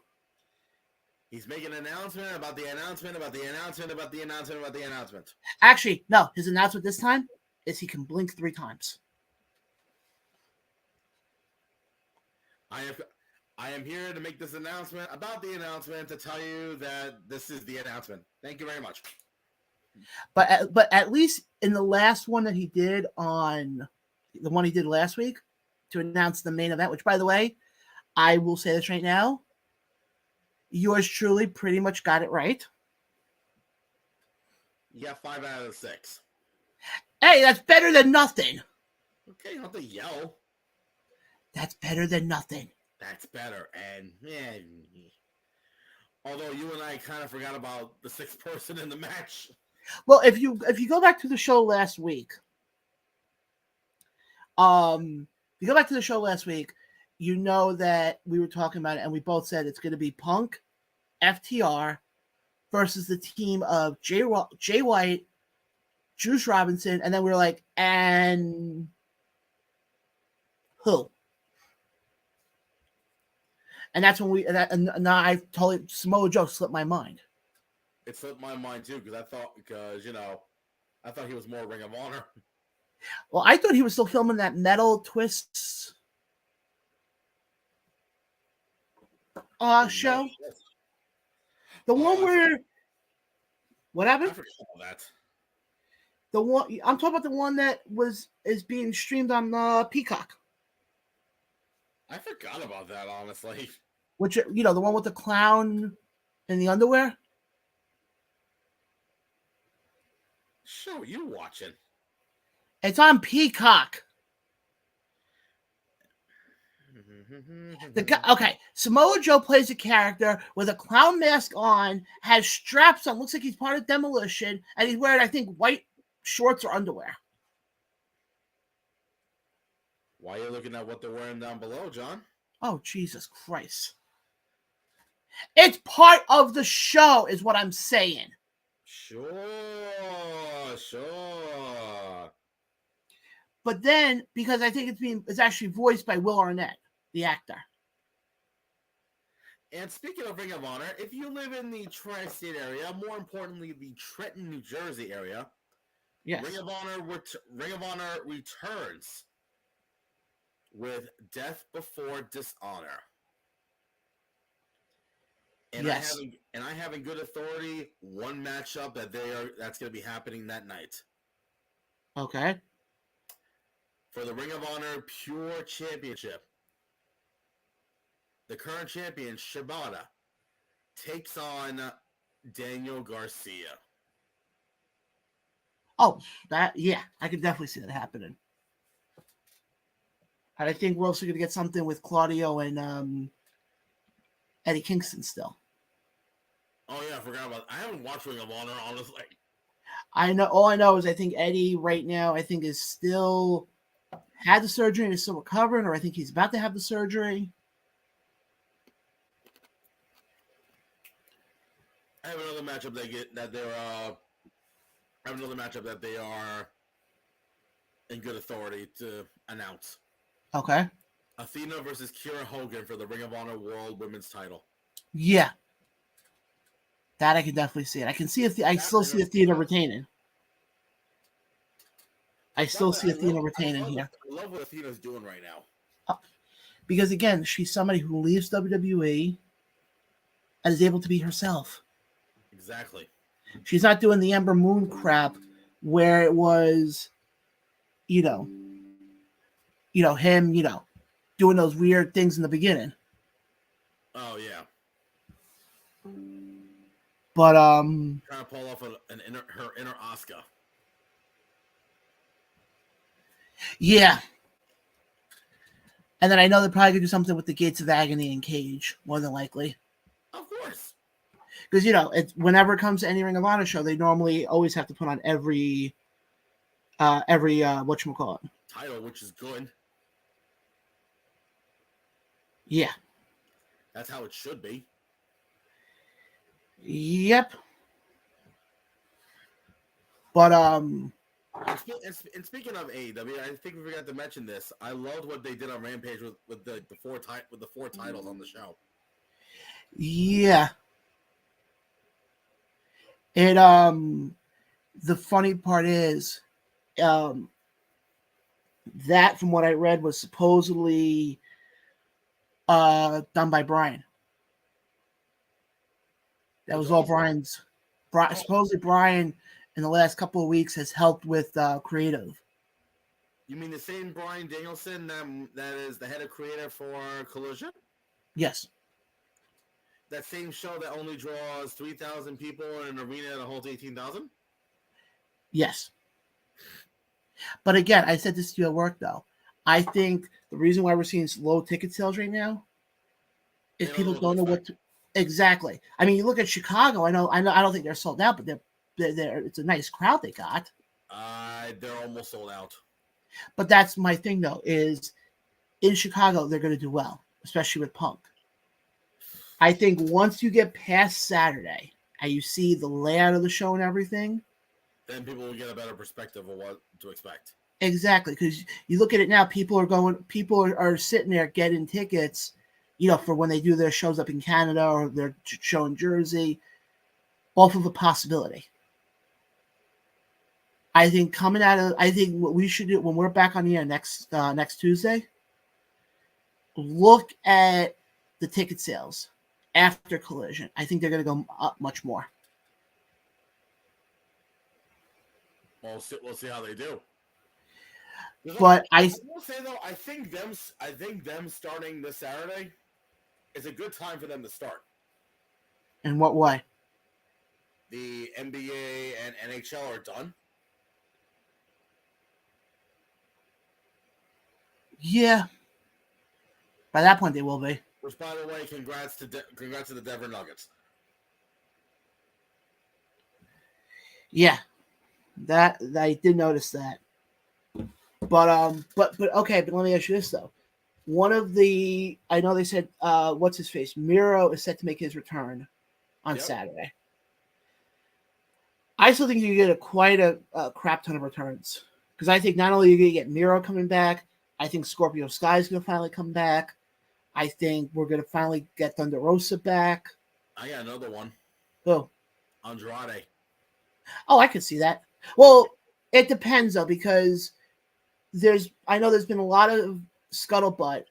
He's making an announcement about the announcement about the announcement about the announcement about the announcement. Actually, no. His announcement this time is he can blink 3 times. I am here to make this announcement about the announcement to tell you that this is the announcement. Thank you very much. But at least in the last one that he did on the one he did last week to announce the main event, which by the way, I will say this right now, yours truly pretty much got it right. You got 5 out of 6. Hey, that's better than nothing. Okay, you don't have to yell. That's better than nothing. That's better. And yeah, although you and I kind of forgot about the 6th person in the match. Well, if you go back to the show last week, you know that we were talking about it, and we both said it's going to be Punk, FTR, versus the team of Jay White, Juice Robinson, and then we were like, and who? And that's when and now I totally Samoa Joe slipped my mind. It slipped my mind too because I thought he was more Ring of Honor. Well, I thought he was still filming that Metal Twists show. The one where what happened? I forgot about that. The one I'm talking about, the one that is being streamed on Peacock. I forgot about that, honestly. Which, the one with the clown in the underwear. Show you watching? It's on Peacock. Okay, Samoa Joe plays a character with a clown mask on, has straps on, looks like he's part of Demolition, and he's wearing, I think, white shorts or underwear. Why are you looking at what they're wearing down below, John? Oh, Jesus Christ. It's part of the show, is what I'm saying. Sure. But then, because I think it's actually voiced by Will Arnett, the actor. And speaking of Ring of Honor, if you live in the tri-state area, more importantly, the Trenton, New Jersey area, yes, Ring of Honor returns with Death Before Dishonor. And yes. I have in good authority one matchup that's going to be happening that night. Okay. For the Ring of Honor Pure Championship, the current champion, Shibata, takes on Daniel Garcia. Oh, I could definitely see that happening. And I think we're also going to get something with Claudio and Eddie Kingston still. Oh, yeah, I forgot about that. I haven't watched Ring of Honor, honestly. All I know is I think Eddie right now, is still had the surgery and is still recovering, or I think he's about to have the surgery. I have another matchup that they are in good authority to announce. Okay. Athena versus Kiera Hogan for the Ring of Honor World Women's Title. Yeah. That I can definitely see it. I can see I still see Athena retaining. I still see Athena retaining here. I love what Athena's doing right now. Because again, she's somebody who leaves WWE and is able to be herself. Exactly. She's not doing the Ember Moon crap where it was, him, doing those weird things in the beginning. Oh, yeah. But trying to pull off her inner Asuka. Yeah. And then I know they're probably gonna do something with the Gates of Agony and Cage, more than likely. Of course. Because it's whenever it comes to any Ring of Honor show, they normally always have to put on every whatchamacallit title, which is good. Yeah. That's how it should be. Yep. But And speaking of AEW, I think we forgot to mention this. I loved what they did on Rampage with the four titles on the show. Yeah. It the funny part is that from what I read was supposedly done by Brian. That was all Brian's. Supposedly Brian in the last couple of weeks has helped with creative. You mean the same Brian Danielson that is the head of creative for Collision? Yes. That same show that only draws 3,000 people in an arena that holds 18,000? Yes. But again, I said this to you at work, though. I think the reason why we're seeing low ticket sales right now is people don't know what to... Exactly. I mean, you look at Chicago. I don't think they're sold out, but they're it's a nice crowd they got. They're almost sold out. But that's my thing, though, is in Chicago, they're going to do well, especially with Punk. I think once you get past Saturday and you see the layout of the show and everything, then people will get a better perspective of what to expect. Exactly, because you look at it now, people are sitting there getting tickets, for when they do their shows up in Canada or their show in Jersey, off of a possibility. I think what we should do when we're back on the air next Tuesday, look at the ticket sales after Collision. I think they're going to go up much more. We'll see how they do. But I will say though, I think them starting this Saturday is a good time for them to start. In what way? The NBA and NHL are done. Yeah. By that point, they will be. Which, by the way, congrats to the Denver Nuggets. Yeah, that I did notice that. But okay. But let me ask you this though. I know they said what's his face? Miro is set to make his return on Saturday. I still think you get quite a crap ton of returns because I think not only are you going to get Miro coming back, I think Scorpio Sky is going to finally come back. I think we're going to finally get Thunder Rosa back. I got another one. Who? Andrade. Oh, I could see that. Well, it depends though, because I know there's been a lot of scuttlebutt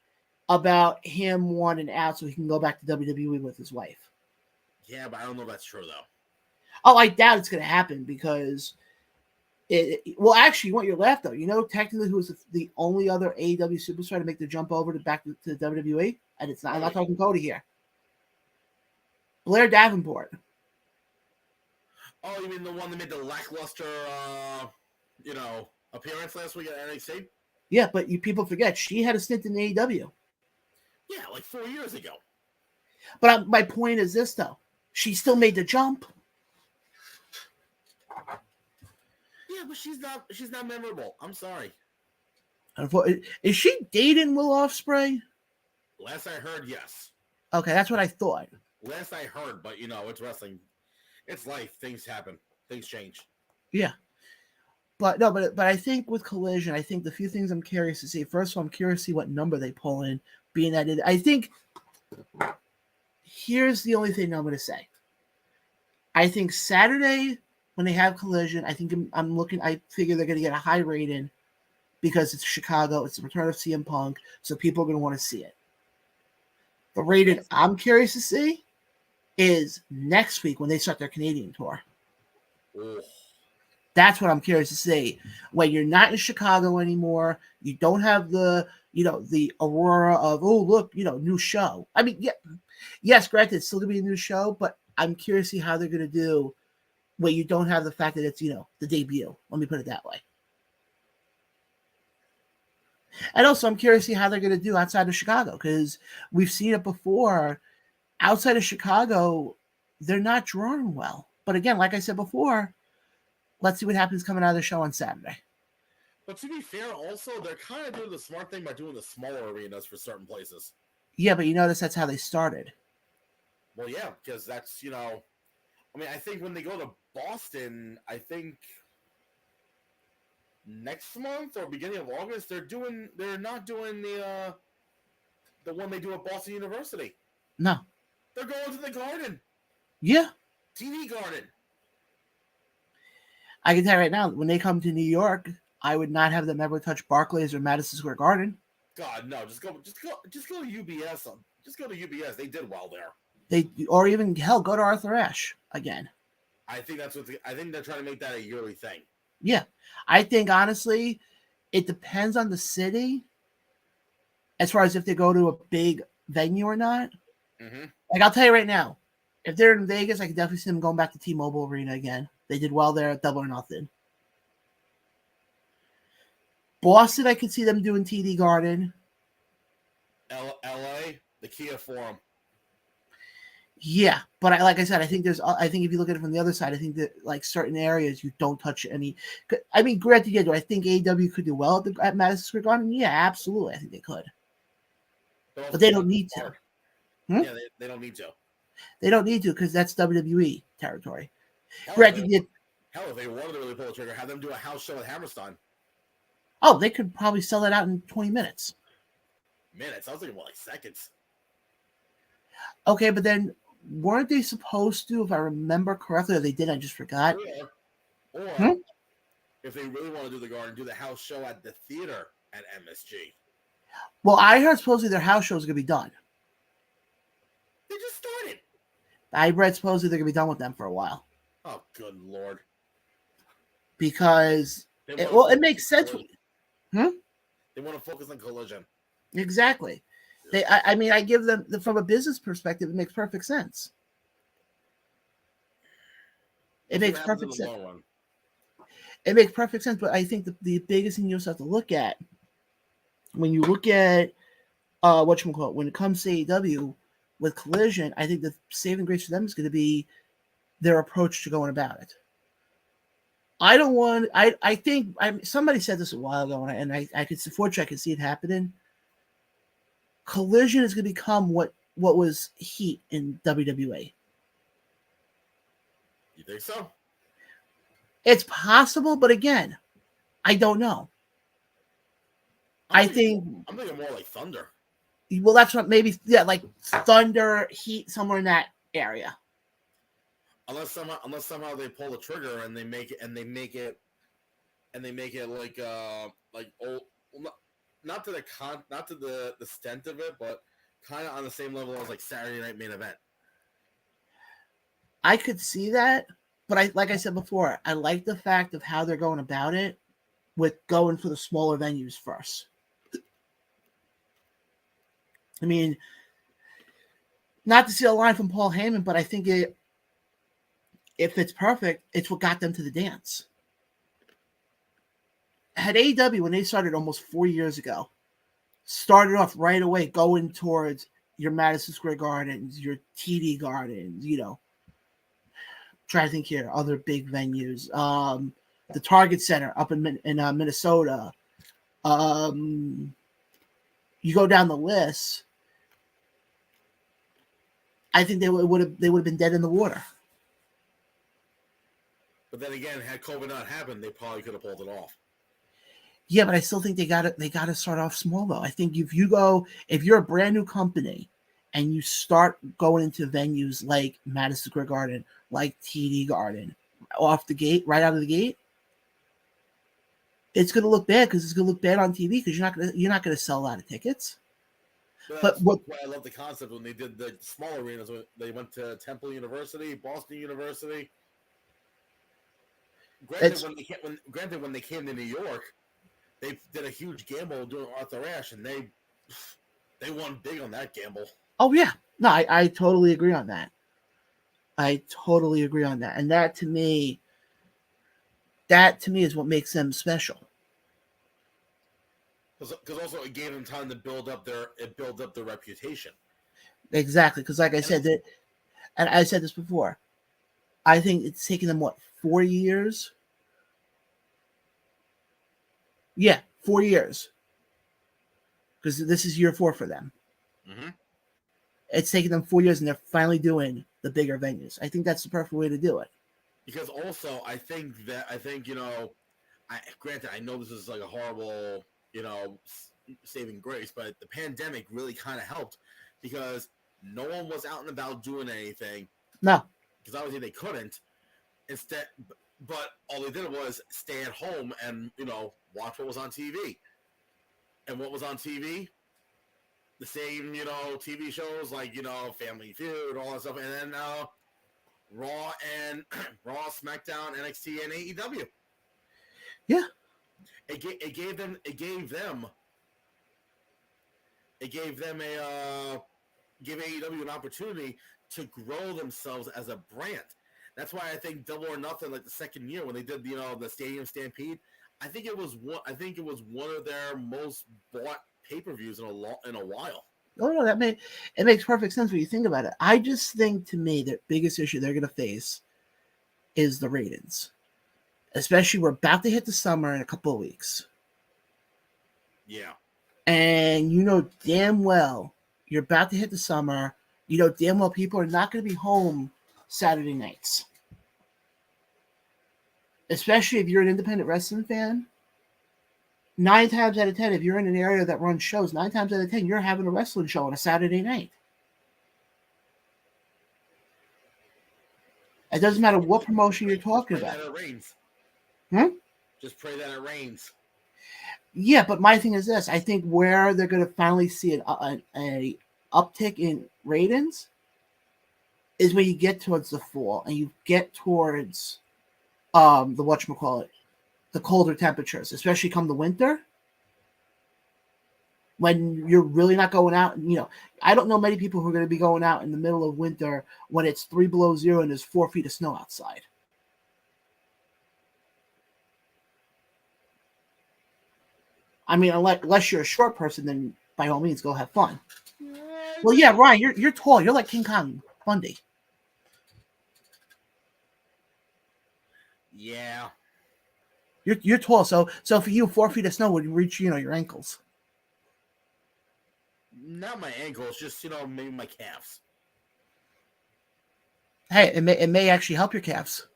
about him wanting out so he can go back to WWE with his wife. Yeah, but I don't know if that's true though. Oh, I doubt it's going to happen because well, actually, you want your laugh though. Technically, who was the only other AEW superstar to make the jump over back to WWE? And it's not. I'm not talking Cody here. Blair Davenport. Oh, you mean the one that made the lackluster, appearance last week at NXT? Yeah, but people forget she had a stint in AEW. Yeah, like 4 years ago. But my point is this though: she still made the jump. Yeah, but she's not memorable. I'm sorry. Is she dating Will Ospreay? Last I heard, yes. Okay, that's what I thought. Last I heard, but it's wrestling. It's life. Things happen. Things change. Yeah. But I think with Collision, I think the few things I'm curious to see. First of all, I'm curious to see what number they pull in, being that I think here's the only thing I'm going to say. I think Saturday when they have Collision, I think I figure they're going to get a high rating because it's Chicago. It's the return of CM Punk, so people are going to want to see it. The rating I'm curious to see is next week when they start their Canadian tour. Ugh. That's what I'm curious to see. When you're not in Chicago anymore, you don't have the aurora of, oh, look, new show. I mean, yeah, yes, granted, it's still going to be a new show, but I'm curious to see how they're going to do where you don't have the fact that it's, the debut. Let me put it that way. And also, I'm curious to see how they're going to do outside of Chicago, because we've seen it before. Outside of Chicago, they're not drawing well. But again, like I said before, let's see what happens coming out of the show on Saturday. But to be fair, also, they're kind of doing the smart thing by doing the smaller arenas for certain places. Yeah, but you notice that's how they started. Well, yeah, because that's, I think when they go to Boston, I think next month or beginning of August, they're not doing the one they do at Boston University. No. They're going to the Garden. Yeah. TV Garden. I can tell you right now, when they come to New York, I would not have them ever touch Barclays or Madison Square Garden. God, no. Just go to UBS. Just go to UBS. They did well there. Or even, hell, go to Arthur Ashe again. I think I think they're trying to make that a yearly thing. Yeah. I think, honestly, it depends on the city as far as if they go to a big venue or not. Mm-hmm. Like, I'll tell you right now, if they're in Vegas, I can definitely see them going back to T-Mobile Arena again. They did well there at Double or Nothing. Boston, I could see them doing TD Garden. LA, the Kia Forum. Yeah, but like I said, I think if you look at it from the other side, I think that like certain areas you don't touch any. I mean, granted, yeah, do I think AEW could do well at Madison Square Garden? Yeah, absolutely, I think they could. But they don't need to. Yeah, they don't need to. They don't need to because that's WWE territory. Hell, Granted, if they wanted to really pull the trigger, have them do a house show at Hammerstein. Oh, they could probably sell that out in 20 minutes. Minutes? I was thinking more like seconds. Okay, but then weren't they supposed to, if I remember correctly, or they did, I just forgot? Or if they really want to do the Garden, do the house show at the theater at MSG. Well, I heard supposedly their house show is going to be done. They just started. I read supposedly they're going to be done with them for a while. Oh, good Lord. Because, it makes sense. They want to focus on Collision. Exactly. I give them, from a business perspective, it makes perfect sense. It makes perfect sense. It makes perfect sense, but I think the biggest thing you also have to look at, when you look at, when it comes to AEW with Collision, I think the saving grace for them is going to be their approach to going about it. I think somebody said this a while ago, and I could see it happening. Collision is going to become what was Heat in WWE. You think so? It's possible, but again, I don't know. I'm thinking more like Thunder. Well, that's what like Thunder, Heat, somewhere in that area. Unless somehow they pull the trigger and they make it like old, not to the extent of it, but kind of on the same level as like Saturday Night Main Event. I could see that, but like I said before, I like the fact of how they're going about it with going for the smaller venues first. I mean, not to see a line from Paul Heyman, but I think if it's perfect, it's what got them to the dance. Had AEW, when they started almost 4 years ago, started off right away going towards your Madison Square Gardens, your TD Gardens, try to think here, other big venues, the Target Center up in Minnesota. You go down the list. I think they would have been dead in the water. But then again, had COVID not happened, they probably could have pulled it off. Yeah, but I still think they got to start off small though. I think if you're a brand new company and you start going into venues like Madison Square Garden, like TD Garden, right out of the gate, it's going to look bad because it's going to look bad on TV because you're not going to sell a lot of tickets. But why I love the concept when they did the small arenas. They went to Temple University, Boston University. Granted, when they came to New York, they did a huge gamble doing Arthur Ashe, and they won big on that gamble. Oh yeah, no, I totally agree on that. I totally agree on that. And that to me is what makes them special. Because also it gave them time to build up their reputation. Exactly. Because like I said, and I said this before, I think it's taken them, 4 years? Yeah, 4 years. Because this is year 4 for them. Mm-hmm. It's taken them 4 years, and they're finally doing the bigger venues. I think that's the perfect way to do it. Because also, I think, granted, I know this is like a horrible, saving grace, but the pandemic really kind of helped because no one was out and about doing anything. No. Because obviously they couldn't. Instead, but all they did was stay at home and, watch what was on TV. And what was on TV? The same, TV shows like, Family Feud, all that stuff. And then Raw, SmackDown, NXT, and AEW. Yeah. It gave AEW an opportunity to grow themselves as a brand. That's why I think Double or Nothing, like the second year when they did the Stadium Stampede, I think it was one of their most bought pay-per-views in a while. Oh no, it makes perfect sense when you think about it. I just think, to me, the biggest issue they're going to face is the ratings. Especially, we're about to hit the summer in a couple of weeks. Yeah. And you know damn well you're about to hit the summer. You know damn well people are not going to be home Saturday nights. Especially if you're an independent wrestling fan. 9 times out of 10, if you're in an area that runs shows, 9 times out of 10, you're having a wrestling show on a Saturday night. It doesn't matter what promotion you're talking about. That it rains. Just pray that it rains. Yeah, but my thing is this. I think where they're going to finally see an uptick in ratings is when you get towards the fall and you get towards the colder temperatures, especially come the winter. When you're really not going out, I don't know many people who are going to be going out in the middle of winter when it's 3 below zero and there's 4 feet of snow outside. I mean, unless you're a short person, then by all means, go have fun. Well, yeah, Ryan, you're tall. You're like King Kong Bundy. Yeah. You're tall, so for you, 4 feet of snow would reach your ankles. Not my ankles, just maybe my calves. Hey, it may actually help your calves.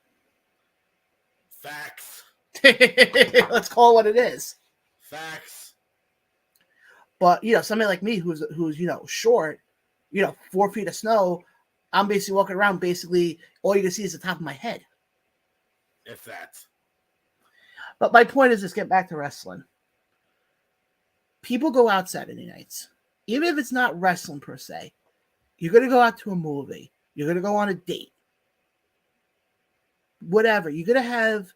Facts. Let's call it what it is. Facts. But somebody like me who's short, 4 feet of snow, I'm basically walking around. Basically, all you can see is the top of my head. If that. But my point is, get back to wrestling. People go out Saturday nights, even if it's not wrestling per se. You're going to go out to a movie. You're going to go on a date. Whatever. You're going to have.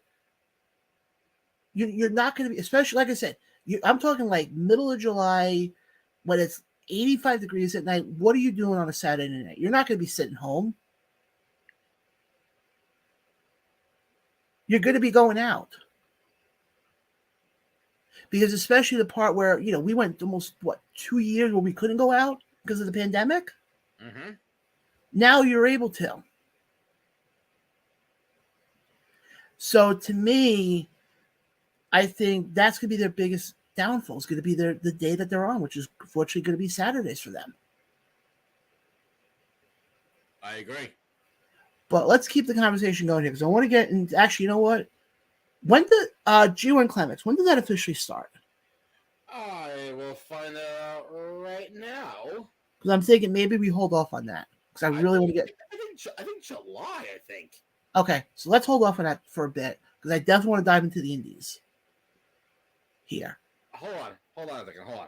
You're not going to be, especially like I said. I'm talking like middle of July, when it's 85 degrees at night. What are you doing on a Saturday night? You're not going to be sitting home. You're going to be going out. Because especially the part where, we went almost, 2 years where we couldn't go out because of the pandemic? Mm-hmm. Now you're able to. So to me, I think that's going to be their biggest downfall. It's going to be the day that they're on, which is unfortunately going to be Saturdays for them. I agree. But let's keep the conversation going here because I want to get into, actually, you know what? When did G1 Climax, when did that officially start? I will find that out right now. Because I'm thinking maybe we hold off on that. Because I really want to get... I think July, I think. Okay, so let's hold off on that for a bit. Because I definitely want to dive into the indies. Here. Hold on a second, hold on.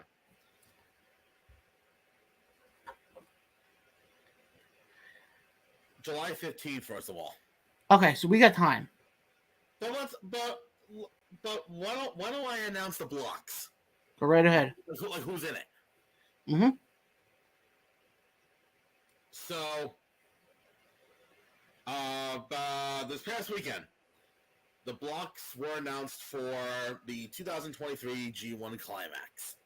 July 15th, first of all. Okay, so we got time. But why don't I announce the blocks? Go right ahead. Like who's in it? Mm-hmm. So This past weekend, the blocks were announced for the 2023 G1 Climax.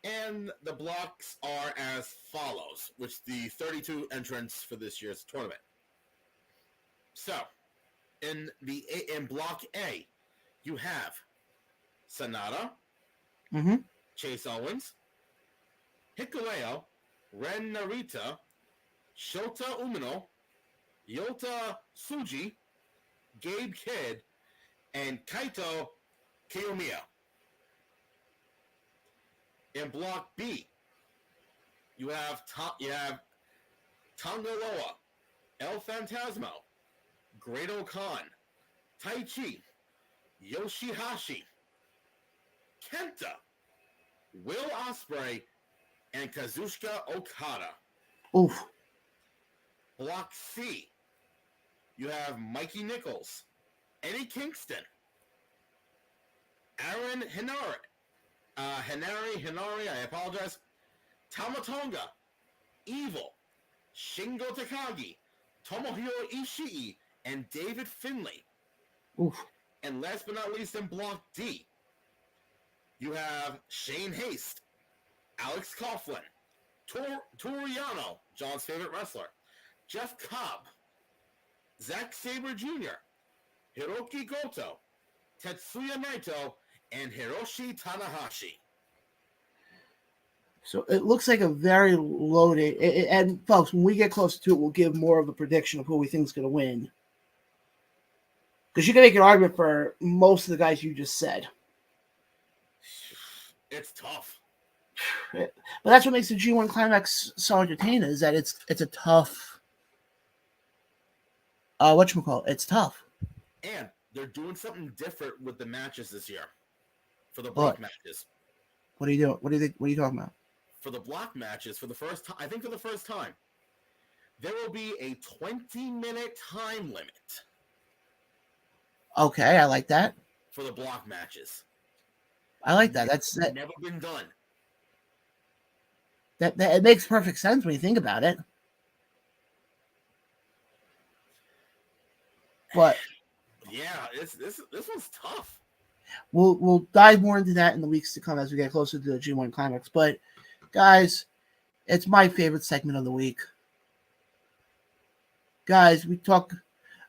And the blocks are as follows, which the 32 entrants for this year's tournament. So, in Block A, you have Sanada, Chase Owens, Hikuleo, Ren Narita, Shota Umino, Yota Tsuji, Gabe Kidd, and Kaito Kiyomiya. In Block B, you have Tongaloa, El Phantasmo, Great Khan, Tai Chi, Yoshihashi, Kenta, Will Ospreay, and Kazuchika Okada. Oof. Block C, you have Mikey Nichols, Eddie Kingston, Aaron Hinari, I apologize, Tamatonga, Evil, Shingo Takagi, Tomohiro Ishii, and David Finlay. Oof. And last but not least, in Block D, you have Shane Haste, Alex Coughlin, Toriano, John's favorite wrestler, Jeff Cobb, Zack Sabre Jr., Hiroki Goto, Tetsuya Naito, and Hiroshi Tanahashi. So it looks like a very loaded. And folks, when we get closer to it, we'll give more of a prediction of who we think is going to win. Because you can make an argument for most of the guys you just said. It's tough. But that's what makes the G1 Climax so entertaining, is that it's a tough. It's tough. And they're doing something different with the matches this year. For the block matches. What are you doing? What are you talking about? For the block matches, for the first time, there will be a 20-minute time limit. Okay, I like that. For the block matches. I like that. That's never been done. That it makes perfect sense when you think about it. But yeah, this one's tough. We'll dive more into that in the weeks to come as we get closer to the G1 Climax. But guys, it's my favorite segment of the week. Guys, we talk.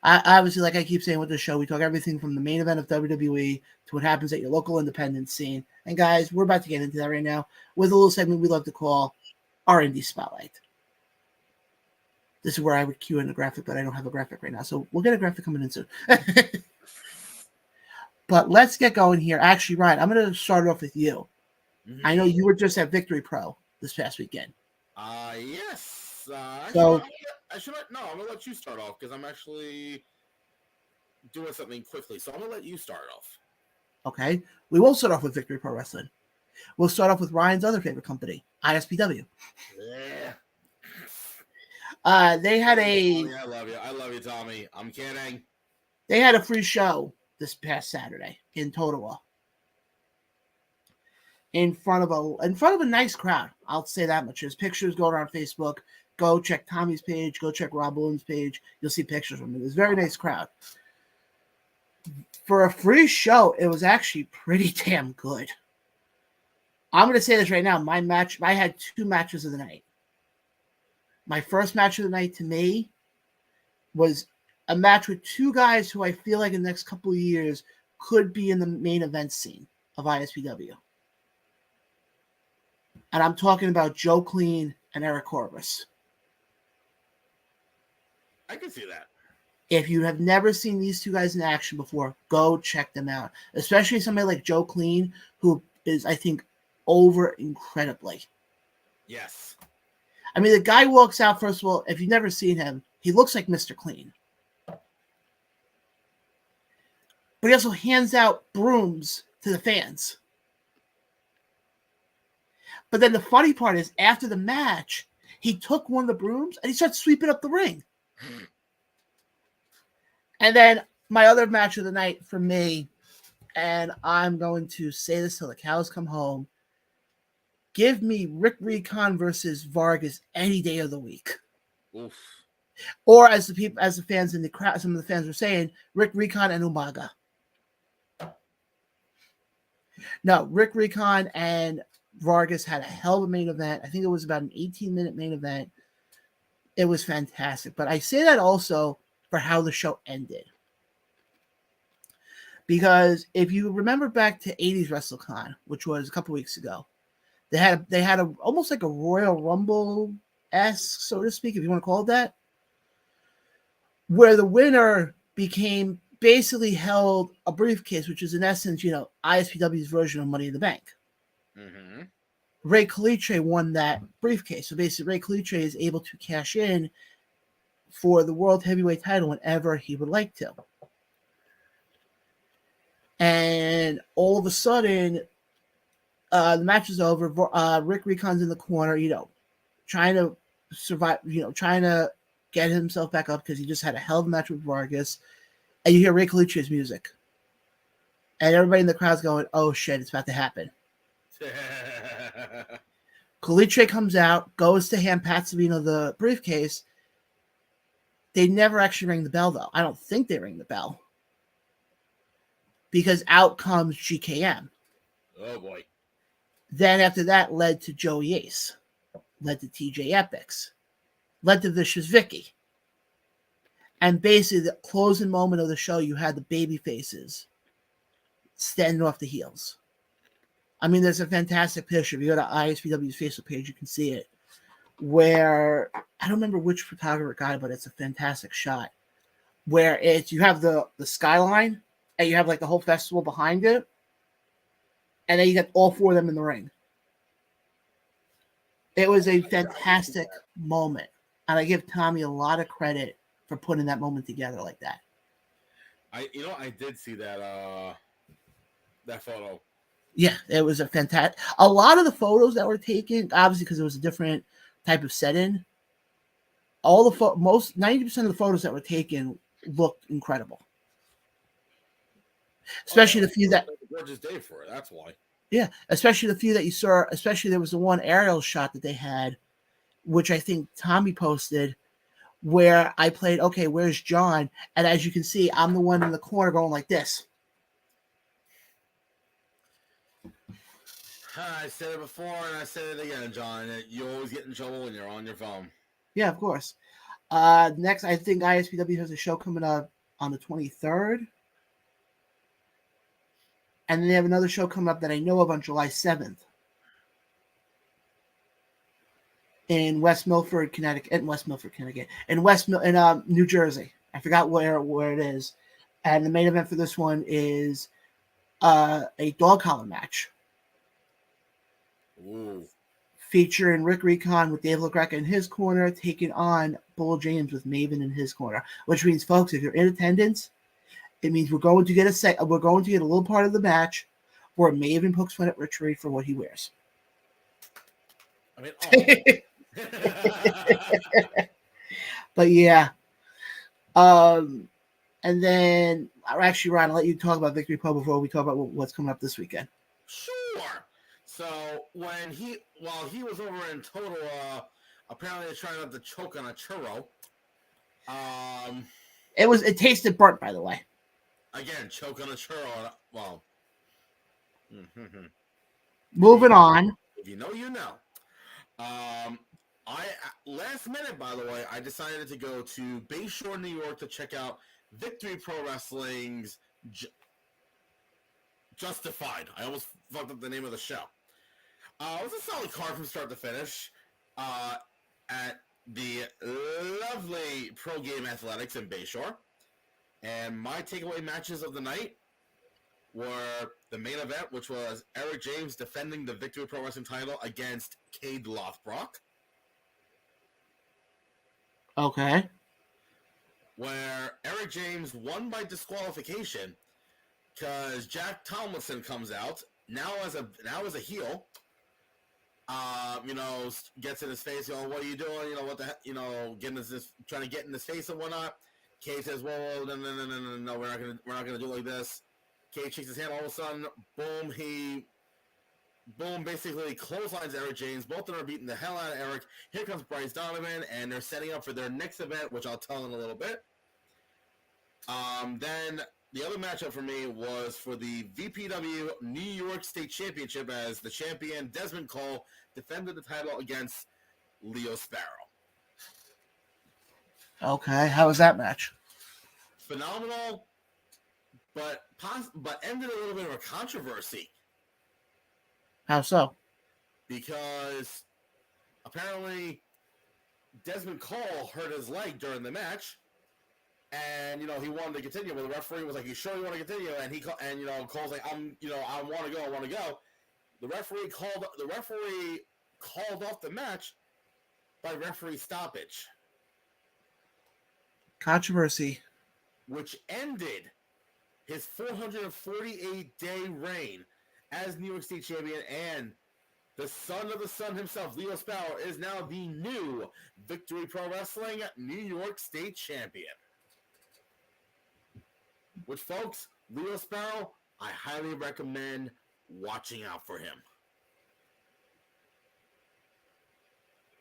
Obviously, like I keep saying with the show, we talk everything from the main event of WWE to what happens at your local independent scene. And guys, we're about to get into that right now with a little segment we love to call our Indie Spotlight. This is where I would cue in a graphic, but I don't have a graphic right now. So we'll get a graphic coming in soon. But let's get going here. Actually, Ryan, I'm going to start off with you. Mm-hmm. I know you were just at Victory Pro this past weekend. Yes. I'm going to let you start off because I'm actually doing something quickly. So I'm going to let you start off. Okay. We will start off with Victory Pro Wrestling. We'll start off with Ryan's other favorite company, ISPW. Yeah. They had a... I love you. I love you, Tommy. I'm kidding. They had a free show this past Saturday in Totowa. In front of a nice crowd. I'll say that much. There's pictures going around Facebook. Go check Tommy's page. Go check Rob Williams' page. You'll see pictures from it. It's a very nice crowd. For a free show, it was actually pretty damn good. I'm going to say this right now. I had 2 matches of the night. My first match of the night to me was a match with 2 guys who I feel like in the next couple of years could be in the main event scene of ISPW. And I'm talking about Joe Clean and Eric Corvus. I can see that. If you have never seen these 2 guys in action before, go check them out. Especially somebody like Joe Clean, who is, I think, over incredibly. Yes. I mean, the guy walks out, first of all, if you've never seen him, he looks like Mr. Clean. But he also hands out brooms to the fans. But then the funny part is, after the match, he took one of the brooms and he started sweeping up the ring. And then my other match of the night for me, and I'm going to say this till the cows come home, give me Rick Recon versus Vargas any day of the week. Oof. Or as the fans in the crowd, some of the fans were saying, Rick Recon and Umaga. No, Rick Recon and Vargas had a hell of a main event. I think it was about an 18-minute main event. It was fantastic. But I say that also for how the show ended. Because if you remember back to 80s WrestleCon, which was a couple weeks ago, they had almost like a Royal Rumble-esque, so to speak, if you want to call it that, where the winner basically held a briefcase, which is in essence, ISPW's version of Money in the Bank. Mm-hmm. Ray Caliche won that briefcase. So basically, Ray Caliche is able to cash in for the World Heavyweight title whenever he would like to. And all of a sudden, the match is over. Rick Recon's in the corner, trying to survive, trying to get himself back up because he just had a hell of a match with Vargas. And you hear Ray Caliche's music. And everybody in the crowd's going, oh shit, it's about to happen. Caliche comes out, goes to hand Pat Savino the briefcase. They never actually ring the bell, though. I don't think they ring the bell. Because out comes GKM. Oh, boy. Then after that led to Joey Ace. Led to TJ Epics. Led to Vicious Vicky. And basically, the closing moment of the show, you had the baby faces standing off the heels. I mean, there's a fantastic picture. If you go to ISPW's Facebook page, you can see it. Where, I don't remember which photographer got it, but it's a fantastic shot. Where you have the skyline, and you have like the whole festival behind it. And then you got all four of them in the ring. It was a fantastic moment. And I give Tommy a lot of credit for putting that moment together like that. I did see that photo. Yeah, it was a fantastic. A lot of the photos that were taken, obviously because it was a different type of set-in, 90% of the photos that were taken looked incredible. Especially the few that gorgeous day for it. That's why. Yeah, especially the few that you saw. Especially there was the one aerial shot that they had, which I think Tommy posted, where I played, okay, where's John? And as you can see, I'm the one in the corner going like this. I said it before and I said it again, John. You always get in trouble when you're on your phone. Yeah, of course. Next, I think ISPW has a show coming up on the 23rd. And then they have another show coming up that I know of on July 7th. In West Milford, Connecticut. In New Jersey. I forgot where it is. And the main event for this one is a dog collar match. Ooh. Featuring Rick Recon with Dave LaGreca in his corner, taking on Bull James with Maven in his corner. Which means, folks, if you're in attendance, it means we're going to get a little part of the match where Maven pokes fun at Rich Reed for what he wears. I mean, But yeah. And then actually, Ryan, I'll let you talk about Victory Pro before we talk about what's coming up this weekend. Sure. So while he was over in Total, apparently trying not to choke on a churro. It tasted burnt, by the way. Again, choke on a churro. Well. Moving on. If you know, you know. I last minute, by the way, I decided to go to Bayshore, New York, to check out Victory Pro Wrestling's Justified. I almost fucked up the name of the show. It was a solid card from start to finish. At the lovely Pro Game Athletics in Bayshore. And my takeaway matches of the night were the main event, which was Eric James defending the Victory Pro Wrestling title against Cade Lothbrock. Okay. Where Eric James won by disqualification because Jack Tomlinson comes out now as a heel. Gets in his face, what are you doing? What the heck, trying to get in his face and whatnot. Cade says, whoa, no, we're not gonna do it like this. Cade shakes his hand, all of a sudden, boom, he boom, basically clotheslines Eric James. Both of them are beating the hell out of Eric. Here comes Bryce Donovan, and they're setting up for their next event, which I'll tell in a little bit. Then the other matchup for me was for the VPW New York State Championship, as the champion Desmond Cole defended the title against Leo Sparrow. Okay, how was that match? Phenomenal, but ended a little bit of a controversy. How so? Because apparently Desmond Cole hurt his leg during the match, and he wanted to continue, but the referee was like, "You sure you want to continue?" And Cole's like, I want to go. The referee called off the match by referee stoppage. Controversy. Which ended his 448-day reign as New York State champion, and the son of the sun himself, Leo Sparrow, is now the new Victory Pro Wrestling New York State champion. Which, folks, Leo Sparrow, I highly recommend watching out for him.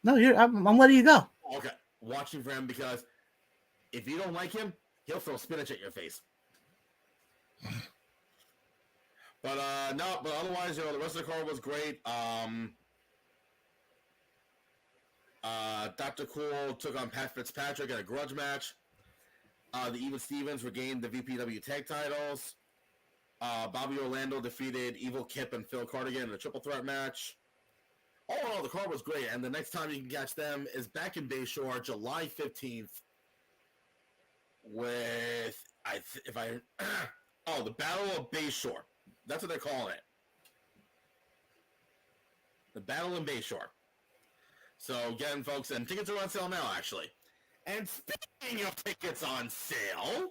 No, I'm letting you go. Okay, watching for him, because if you don't like him, he'll throw spinach at your face. But otherwise, the rest of the card was great. Dr. Cool took on Pat Fitzpatrick in a grudge match. The Even Stevens regained the VPW tag titles. Bobby Orlando defeated Evil Kip and Phil Cardigan in a triple threat match. All in all, the card was great, and the next time you can catch them is back in Bayshore, July 15th, with the Battle of Bayshore. That's what they're calling it. The Battle in Bayshore. So again, folks, and tickets are on sale now, actually. And speaking of tickets on sale,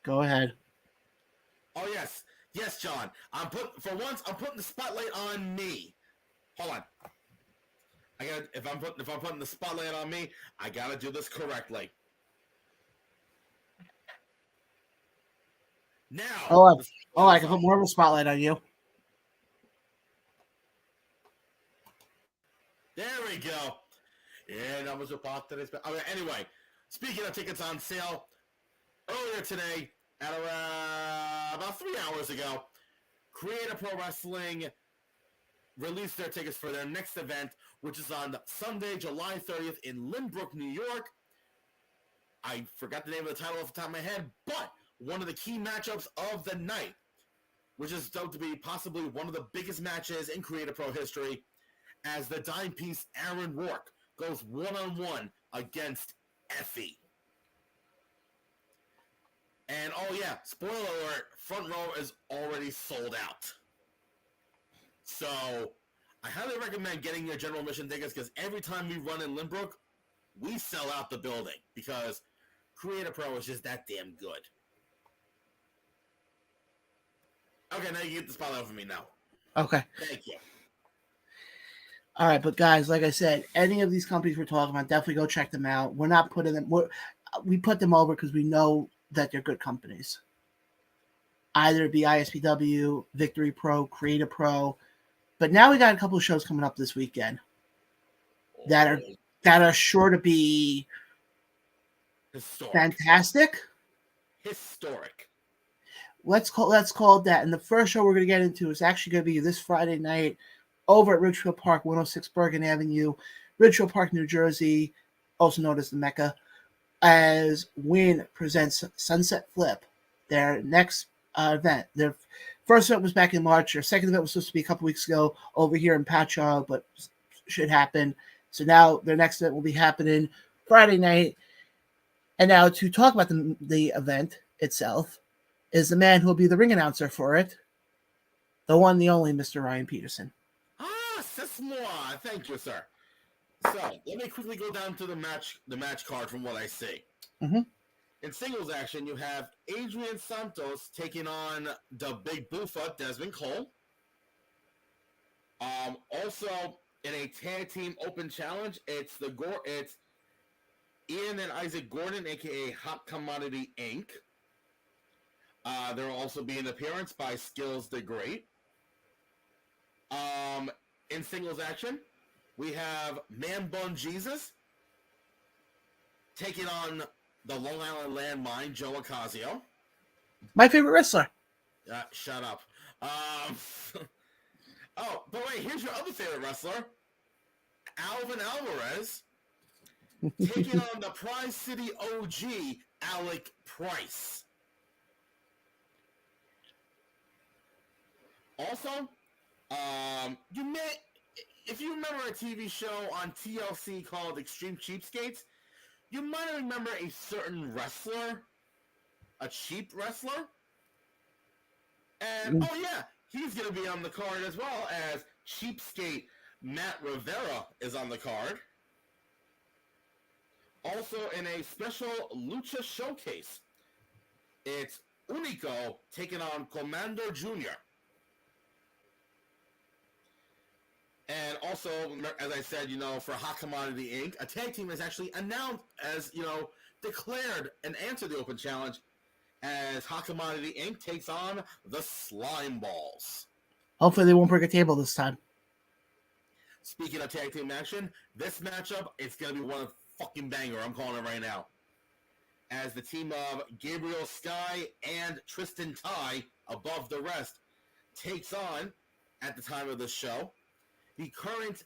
go ahead. Oh yes, John. I'm putting the spotlight on me. Hold on. If I'm putting the spotlight on me, I gotta do this correctly. Now. I can put more of a spotlight on you. There we go. Yeah, that was a part that is. Okay, anyway, speaking of tickets on sale, earlier today, at about 3 hours ago, Creator Pro Wrestling released their tickets for their next event, which is on Sunday, July 30th in Lynbrook, New York. I forgot the name of the title off the top of my head, but one of the key matchups of the night, which is dubbed to be possibly one of the biggest matches in Creator Pro history, as the dime piece Aaron Rourke goes one-on-one against Effie. And oh yeah, spoiler alert, front row is already sold out. So I highly recommend getting your general admission tickets, because every time we run in Lynbrook, we sell out the building, because Creator Pro is just that damn good. Okay, now you get the spotlight for me now. Okay. Thank you. All right, but guys, like I said, any of these companies we're talking about, definitely go check them out. We're not putting them. We put them over because we know that they're good companies. Either it be ISPW, Victory Pro, Creator Pro, but now we got a couple of shows coming up this weekend that are sure to be fantastic. Historic. Let's call it that. And the first show we're going to get into is actually going to be this Friday night over at Ridgefield Park, 106 Bergen Avenue, Ridgefield Park, New Jersey, also known as the Mecca, as Win presents Sunset Flip, their next event. Their first event was back in March. Their second event was supposed to be a couple weeks ago over here in Patchogue, but should happen. So now their next event will be happening Friday night. And now to talk about the event itself is the man who will be the ring announcer for it, the one, the only, Mr. Ryan Peterson. C'est moi. Thank you, sir. So let me quickly go down to the match card from what I see. Mm-hmm. In singles action, you have Adrian Santos taking on the Big Boofa, Desmond Cole. Also in a tag team open challenge, it's Ian and Isaac Gordon, aka Hot Commodity Inc. There will also be an appearance by Skills the Great. In singles action, we have Man Bun Jesus taking on the Long Island landmine, Joe Ocasio. My favorite wrestler. Shut up. Oh, but wait, here's your other favorite wrestler, Alvin Alvarez, taking on the Prize City OG, Alec Price. Also, if you remember a TV show on TLC called Extreme Cheapskates, you might remember a certain wrestler, a cheap wrestler. And, oh yeah, he's going to be on the card as well, as Cheapskate Matt Rivera is on the card. Also in a special Lucha Showcase, it's Unico taking on Commander Jr. And also, as I said, for Hot Commodity Inc., a tag team is actually announced as, declared and answered the open challenge, as Hot Commodity Inc. takes on the Slime Balls. Hopefully they won't break a table this time. Speaking of tag team action, this matchup, it's going to be one of fucking banger. I'm calling it right now. As the team of Gabriel Sky and Tristan Ty, above the rest, takes on, at the time of this show, the current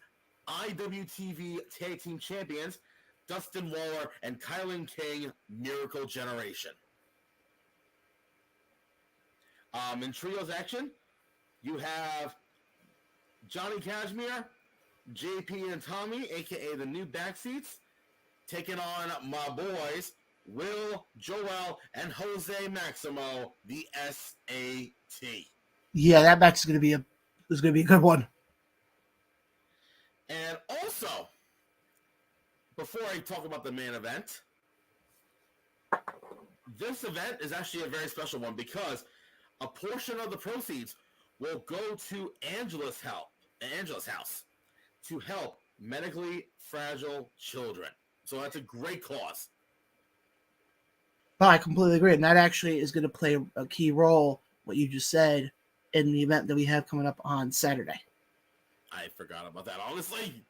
IWTV Tag Team Champions, Dustin Waller and Kylan King, Miracle Generation. In trios action, you have Johnny Kashmere, JP and Tommy, a.k.a. the New Backseats, taking on my boys, Will, Joel, and Jose Maximo, the SAT. Yeah, that match is going to be a good one. And also, before I talk about the main event, this event is actually a very special one because a portion of the proceeds will go to Angela's house to help medically fragile children. So that's a great cause. Well, I completely agree. And that actually is going to play a key role, what you just said, in the event that we have coming up on Saturday. I forgot about that, honestly.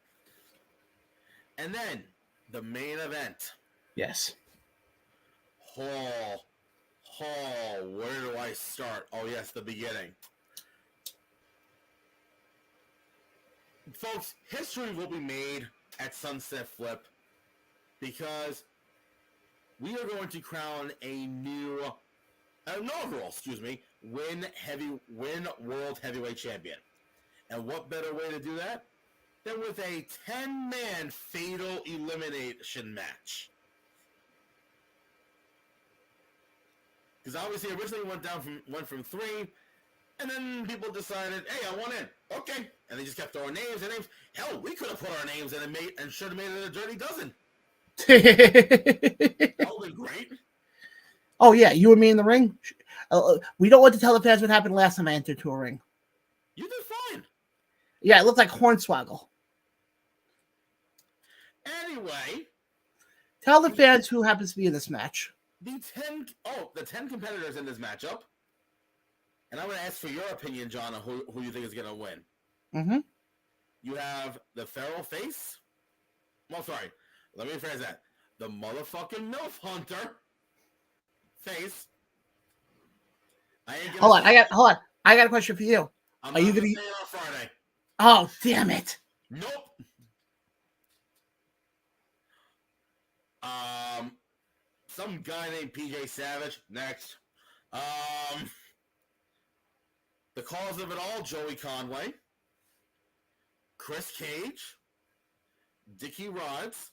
And then, the main event. Yes. Where do I start? Oh, yes, the beginning. Folks, history will be made at Sunset Flip because we are going to crown an inaugural, Win World Heavyweight Champion. And what better way to do that than with a 10-man fatal elimination match? Because obviously originally went from 3, and then people decided, hey, I want in. Okay. And they just kept throwing names and names. Hell, we could have put our names in and should have made it a dirty dozen. That would have been great. Oh, yeah, you and me in the ring? We don't want to tell the fans what happened last time I entered to a ring. You did fine. Yeah, it looked like Hornswoggle. Anyway. Tell the fans who happens to be in this match. The 10 competitors in this matchup. And I'm going to ask for your opinion, John, on who you think is going to win. Mm-hmm. You have the Feral Face. Well, sorry. Let me rephrase that. The motherfucking MILF Hunter face. Hold on. I got a question for you. Are you going to say it on Friday? Oh, damn it. Nope. Some guy named PJ Savage. Next. The cause of it all, Joey Conway. Chris Cage. Dickie Rods.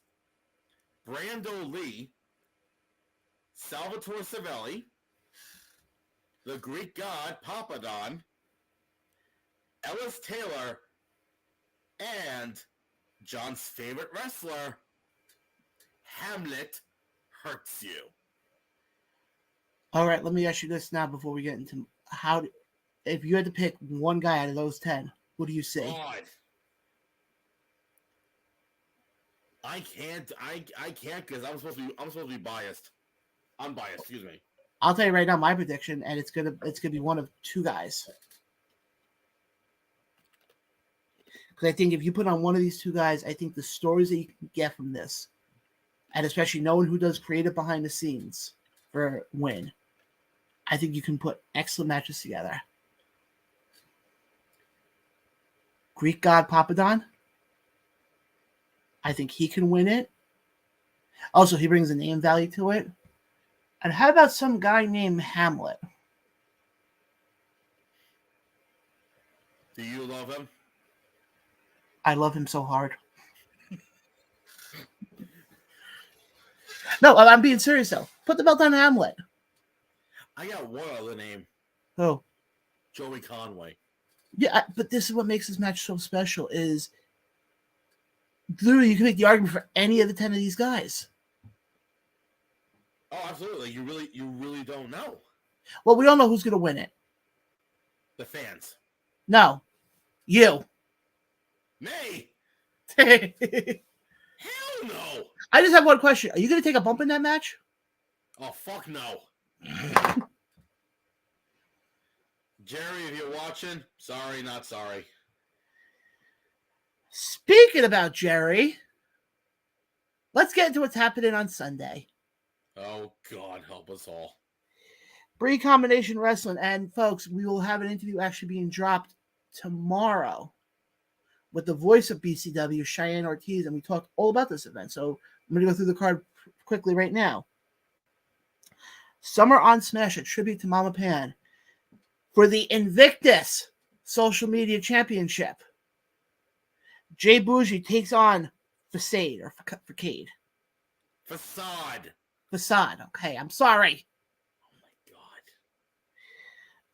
Brando Lee. Salvatore Savelli. The Greek God, Papadon. Ellis Taylor. And John's favorite wrestler, Hamlet Hurts You. All right, let me ask you this now before we get into if you had to pick one guy out of those 10, what do you say? God. I can't because I'm supposed to be biased. Unbiased, excuse me. I'll tell you right now my prediction, and it's gonna be one of 2 guys. Because I think if you put on one of these two guys, I think the stories that you can get from this, and especially knowing who does creative behind the scenes for Win, I think you can put excellent matches together. Greek God Papadon, I think he can win it. Also, he brings a name value to it. And how about some guy named Hamlet? Do you love him? I love him so hard. No, I'm being serious though. Put the belt on Hamlet. I got one other name. Oh, Joey Conway. Yeah, but this is what makes this match so special is literally you can make the argument for any of the 10 of these guys. Oh, absolutely. You really don't know. Well, we all know who's going to win it. The fans. No. You. Me? I Hell no. just have one question. Are you going to take a bump in that match? Oh, fuck no. Jerry, if you're watching, sorry, not sorry. Speaking about Jerry, let's get into what's happening on Sunday. Oh, God, help us all. Bree Combination Wrestling. And, folks, we will have an interview actually being dropped tomorrow with the voice of BCW, Cheyenne Ortiz, and we talked all about this event. So I'm going to go through the card quickly right now. Summer on Smash, a tribute to Mama Pan for the Invictus Social Media Championship. Jay Bougie takes on Facade or Facade. Facade. Okay, I'm sorry. Oh my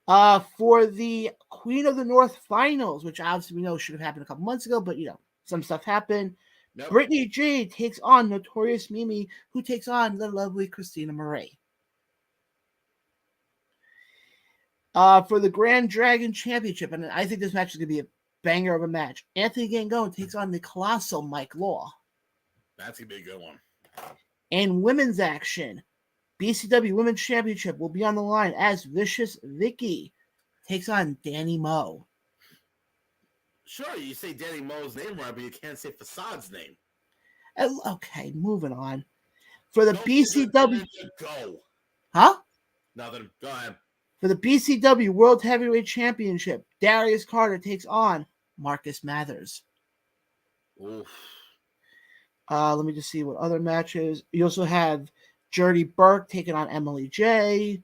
God. For the Queen of the North finals, which obviously we know should have happened a couple months ago, but some stuff happened. Nope. Brittany Jade takes on Notorious Mimi, who takes on the lovely Christina Marie. For the Grand Dragon Championship, and I think this match is going to be a banger of a match. Anthony Gangone takes on the colossal Mike Law. That's going to be a good one. And women's action, BCW Women's Championship will be on the line as Vicious Vicky takes on Danny Moe. Sure, you say Danny Moe's name right, but you can't say Facade's name. Okay, moving on. For the BCW... Go. Huh? Nothing. Go ahead. For the BCW World Heavyweight Championship, Darius Carter takes on Marcus Mathers. Oof. Let me just see what other matches. You also have Jordy Burke taking on Emily J.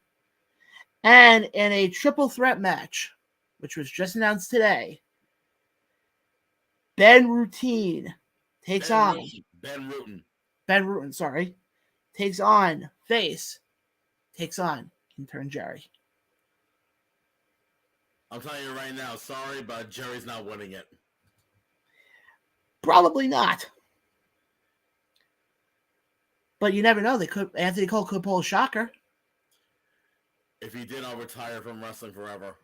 And in a triple threat match, which was just announced today, Ben Routine takes on Face, takes on intern Jerry. I'm telling you right now, sorry, but Jerry's not winning it. Probably not. But you never know. Anthony Cole could pull a shocker. If he did, I'll retire from wrestling forever.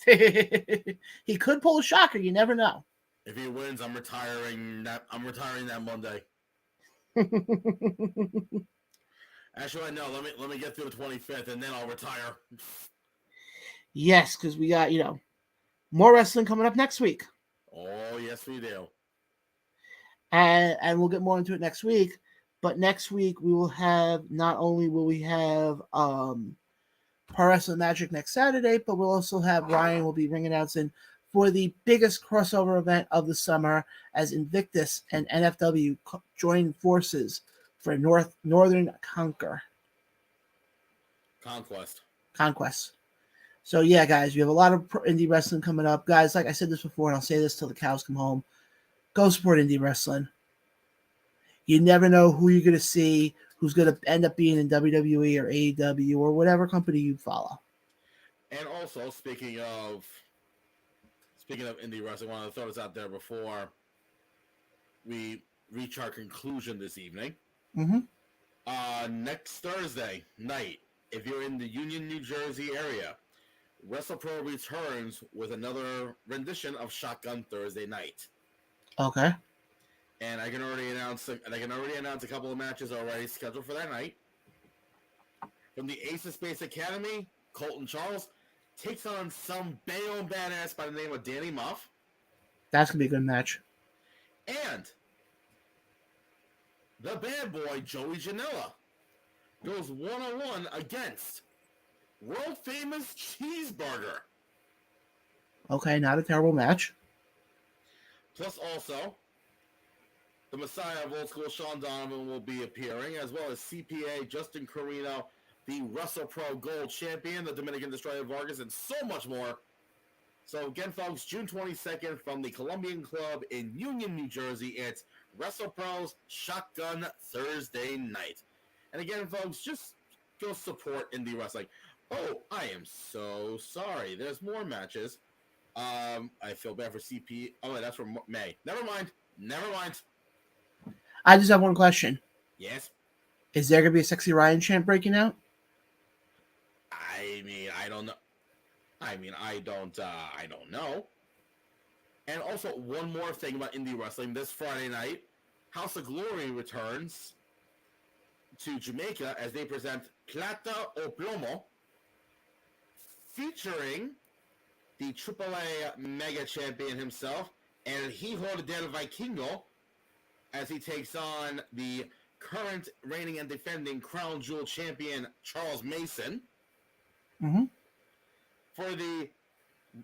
He could pull a shocker. You never know. If he wins, I'm retiring that Monday. Actually, no. Let me get through the 25th, and then I'll retire. Yes, because we got more wrestling coming up next week. Oh yes, we do. And we'll get more into it next week. But next week we will have not only will we have Pro Wrestling Magic next Saturday, but we'll also have Ryan will be ring announcing for the biggest crossover event of the summer as Invictus and NFW join forces for Northern Conquest. So yeah, guys, we have a lot of indie wrestling coming up. Guys, like I said this before, and I'll say this till the cows come home. Go support indie wrestling. You never know who you're going to see, who's going to end up being in WWE or AEW or whatever company you follow. And also, speaking of indie wrestling, I want to throw this out there before we reach our conclusion this evening. Mm-hmm. Next Thursday night, if you're in the Union, New Jersey area, WrestlePro returns with another rendition of Shotgun Thursday Night. Okay. And I can already announce a couple of matches already scheduled for that night. From the Ace of Space Academy, Colton Charles takes on some Bayonne badass by the name of Danny Muff. That's going to be a good match. And the bad boy, Joey Janela, goes one-on-one against world-famous Cheeseburger. Okay, not a terrible match. Plus also, the Messiah of Old School, Sean Donovan, will be appearing, as well as CPA, Justin Carino, the WrestlePro Gold Champion, the Dominican Destroyer Vargas, and so much more. So again, folks, June 22nd from the Colombian Club in Union, New Jersey, it's WrestlePro's Shotgun Thursday Night. And again, folks, just go support indie wrestling. Oh, I am so sorry. There's more matches. I feel bad for CP. Oh, wait, that's for May. Never mind. I just have one question. Yes? Is there going to be a Sexy Ryan chant breaking out? I mean, I don't know. I don't know. And also, one more thing about indie wrestling. This Friday night, House of Glory returns to Jamaica as they present Plata o Plomo, featuring the AAA Mega Champion himself, El Hijo del Vikingo, as he takes on the current reigning and defending Crown Jewel Champion, Charles Mason. Mm-hmm. For the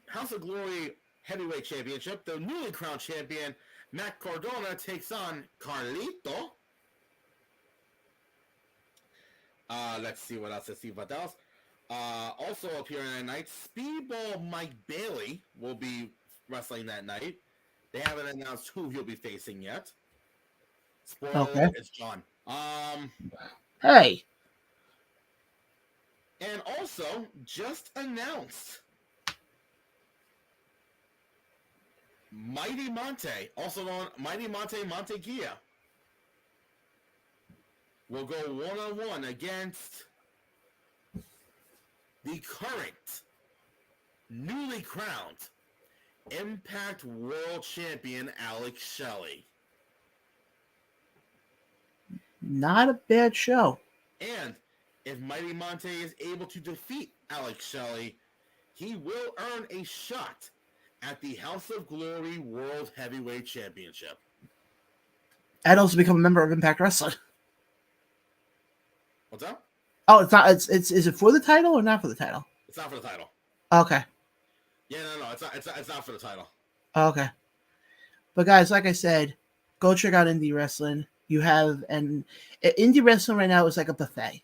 House of Glory Heavyweight Championship, the newly crowned champion, Matt Cardona, takes on Carlito. Let's see what else. Also appearing that night, Speedball Mike Bailey will be wrestling that night. They haven't announced who he'll be facing yet. Spoiler alert, it's John. Hey. And also, just announced, Mighty Monte, also known Mighty Monte Monteguia, will go one-on-one against the current, newly crowned Impact World Champion, Alex Shelley. Not a bad show. And if Mighty Monte is able to defeat Alex Shelley, he will earn a shot at the House of Glory World Heavyweight Championship. And also become a member of Impact Wrestling. What's up? Oh, it's not. Is it for the title or not for the title? It's not for the title. Okay. Yeah, no, it's not for the title. Okay. But guys, like I said, go check out indie wrestling. You have indie wrestling right now is like a buffet.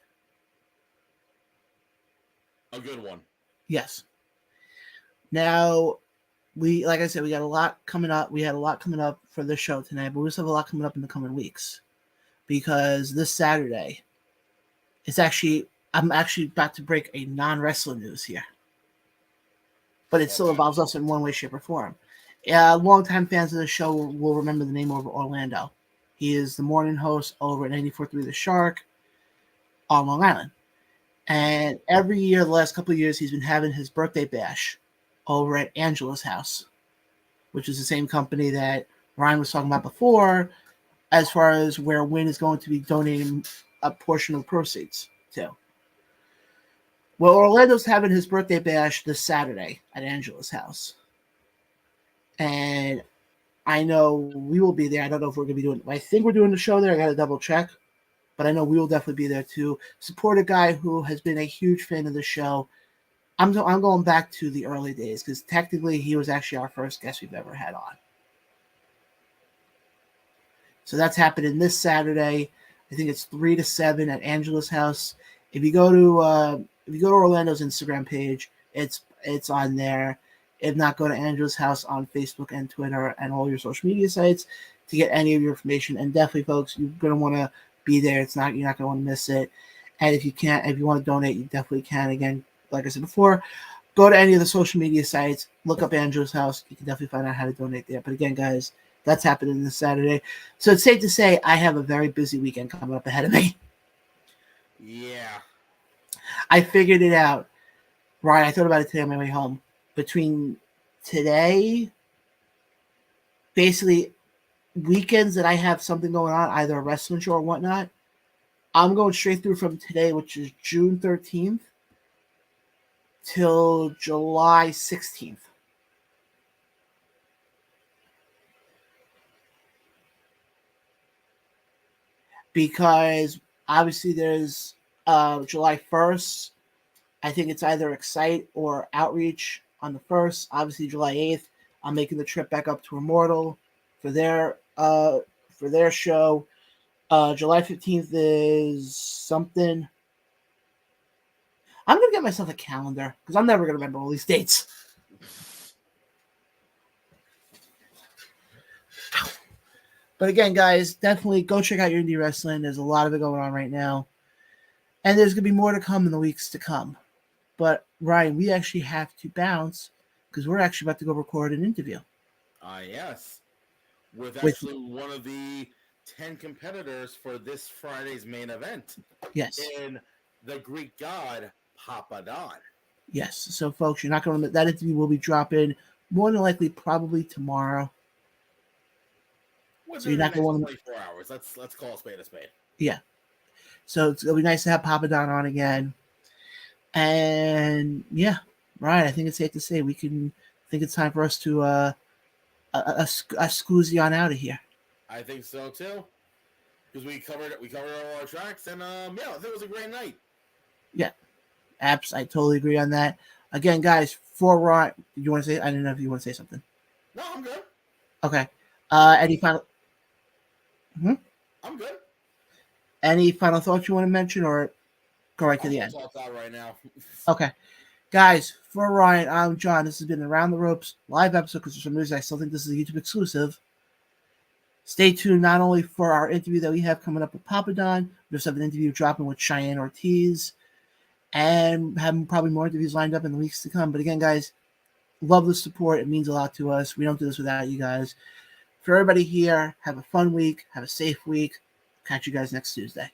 A good one. Yes. Now, like I said, we got a lot coming up. We had a lot coming up for this show tonight, but we also have a lot coming up in the coming weeks. Because this Saturday, I'm actually about to break a non-wrestling news here. But it still involves us in one way, shape, or form. Longtime fans of the show will remember the name of Orlando. He is the morning host over at 94.3 The Shark on Long Island. And every year, the last couple of years, he's been having his birthday bash over at Angela's house, which is the same company that Ryan was talking about before, as far as where Win is going to be donating a portion of the proceeds to. Well, Orlando's having his birthday bash this Saturday at Angela's house. And I know we will be there. I don't know if we're going to be doing I think we're doing the show there. I got to double check. But I know we will definitely be there to support a guy who has been a huge fan of the show. I'm going back to the early days because technically he was actually our first guest we've ever had on. So that's happening this Saturday. I think it's 3 to 7 at Angela's house. If you go to Orlando's Instagram page, it's on there. If not, go to Angela's house on Facebook and Twitter and all your social media sites to get any of your information. And definitely, folks, you're gonna want to be there. You're not gonna want to miss it. And if you want to donate, you definitely can. Again, like I said before, go to any of the social media sites, look up Angela's house. You can definitely find out how to donate there. But again, guys, that's happening this Saturday. So it's safe to say I have a very busy weekend coming up ahead of me. Yeah. I figured it out. Ryan, I thought about it today on my way home. Between today, basically weekends that I have something going on, either a wrestling show or whatnot, I'm going straight through from today, which is June 13th, till July 16th. because obviously there's July 1st. I think it's either Excite or Outreach on the 1st. Obviously, July 8th, I'm making the trip back up to Immortal for their show. July 15th is something. I'm going to get myself a calendar because I'm never going to remember all these dates. But again, guys, definitely go check out your indie wrestling. There's a lot of it going on right now. And there's going to be more to come in the weeks to come. But, Ryan, we actually have to bounce because we're actually about to go record an interview. Yes. With actually one of the 10 competitors for this Friday's main event. Yes. In the Greek god, Papa Don. Yes. So, folks, you're not going to... That interview will be dropping more than likely probably tomorrow. Within so you're not going to 24 hours. Let's call a spade a spade. Yeah. So it'll be nice to have Papa Don on again. And yeah, right. I think it's safe to say I think it's time for us to a scoozy on out of here. I think so too. Because we covered all our tracks, and yeah, I think it was a great night. Yeah. I totally agree on that. Again, guys, for Raw, you want to say? I don't know if you want to say something. No, I'm good. Okay. Any final? I'm good. Any final thoughts you want to mention, or go right to the end? Talk out right now. Okay, guys. For Ryan, I'm John. This has been Around the Ropes live episode. Because for some reason, I still think this is a YouTube exclusive. Stay tuned not only for our interview that we have coming up with Papa Don, we also have an interview dropping with Cheyenne Ortiz, and having probably more interviews lined up in the weeks to come. But again, guys, love the support. It means a lot to us. We don't do this without you guys. For everybody here, have a fun week. Have a safe week. Catch you guys next Tuesday.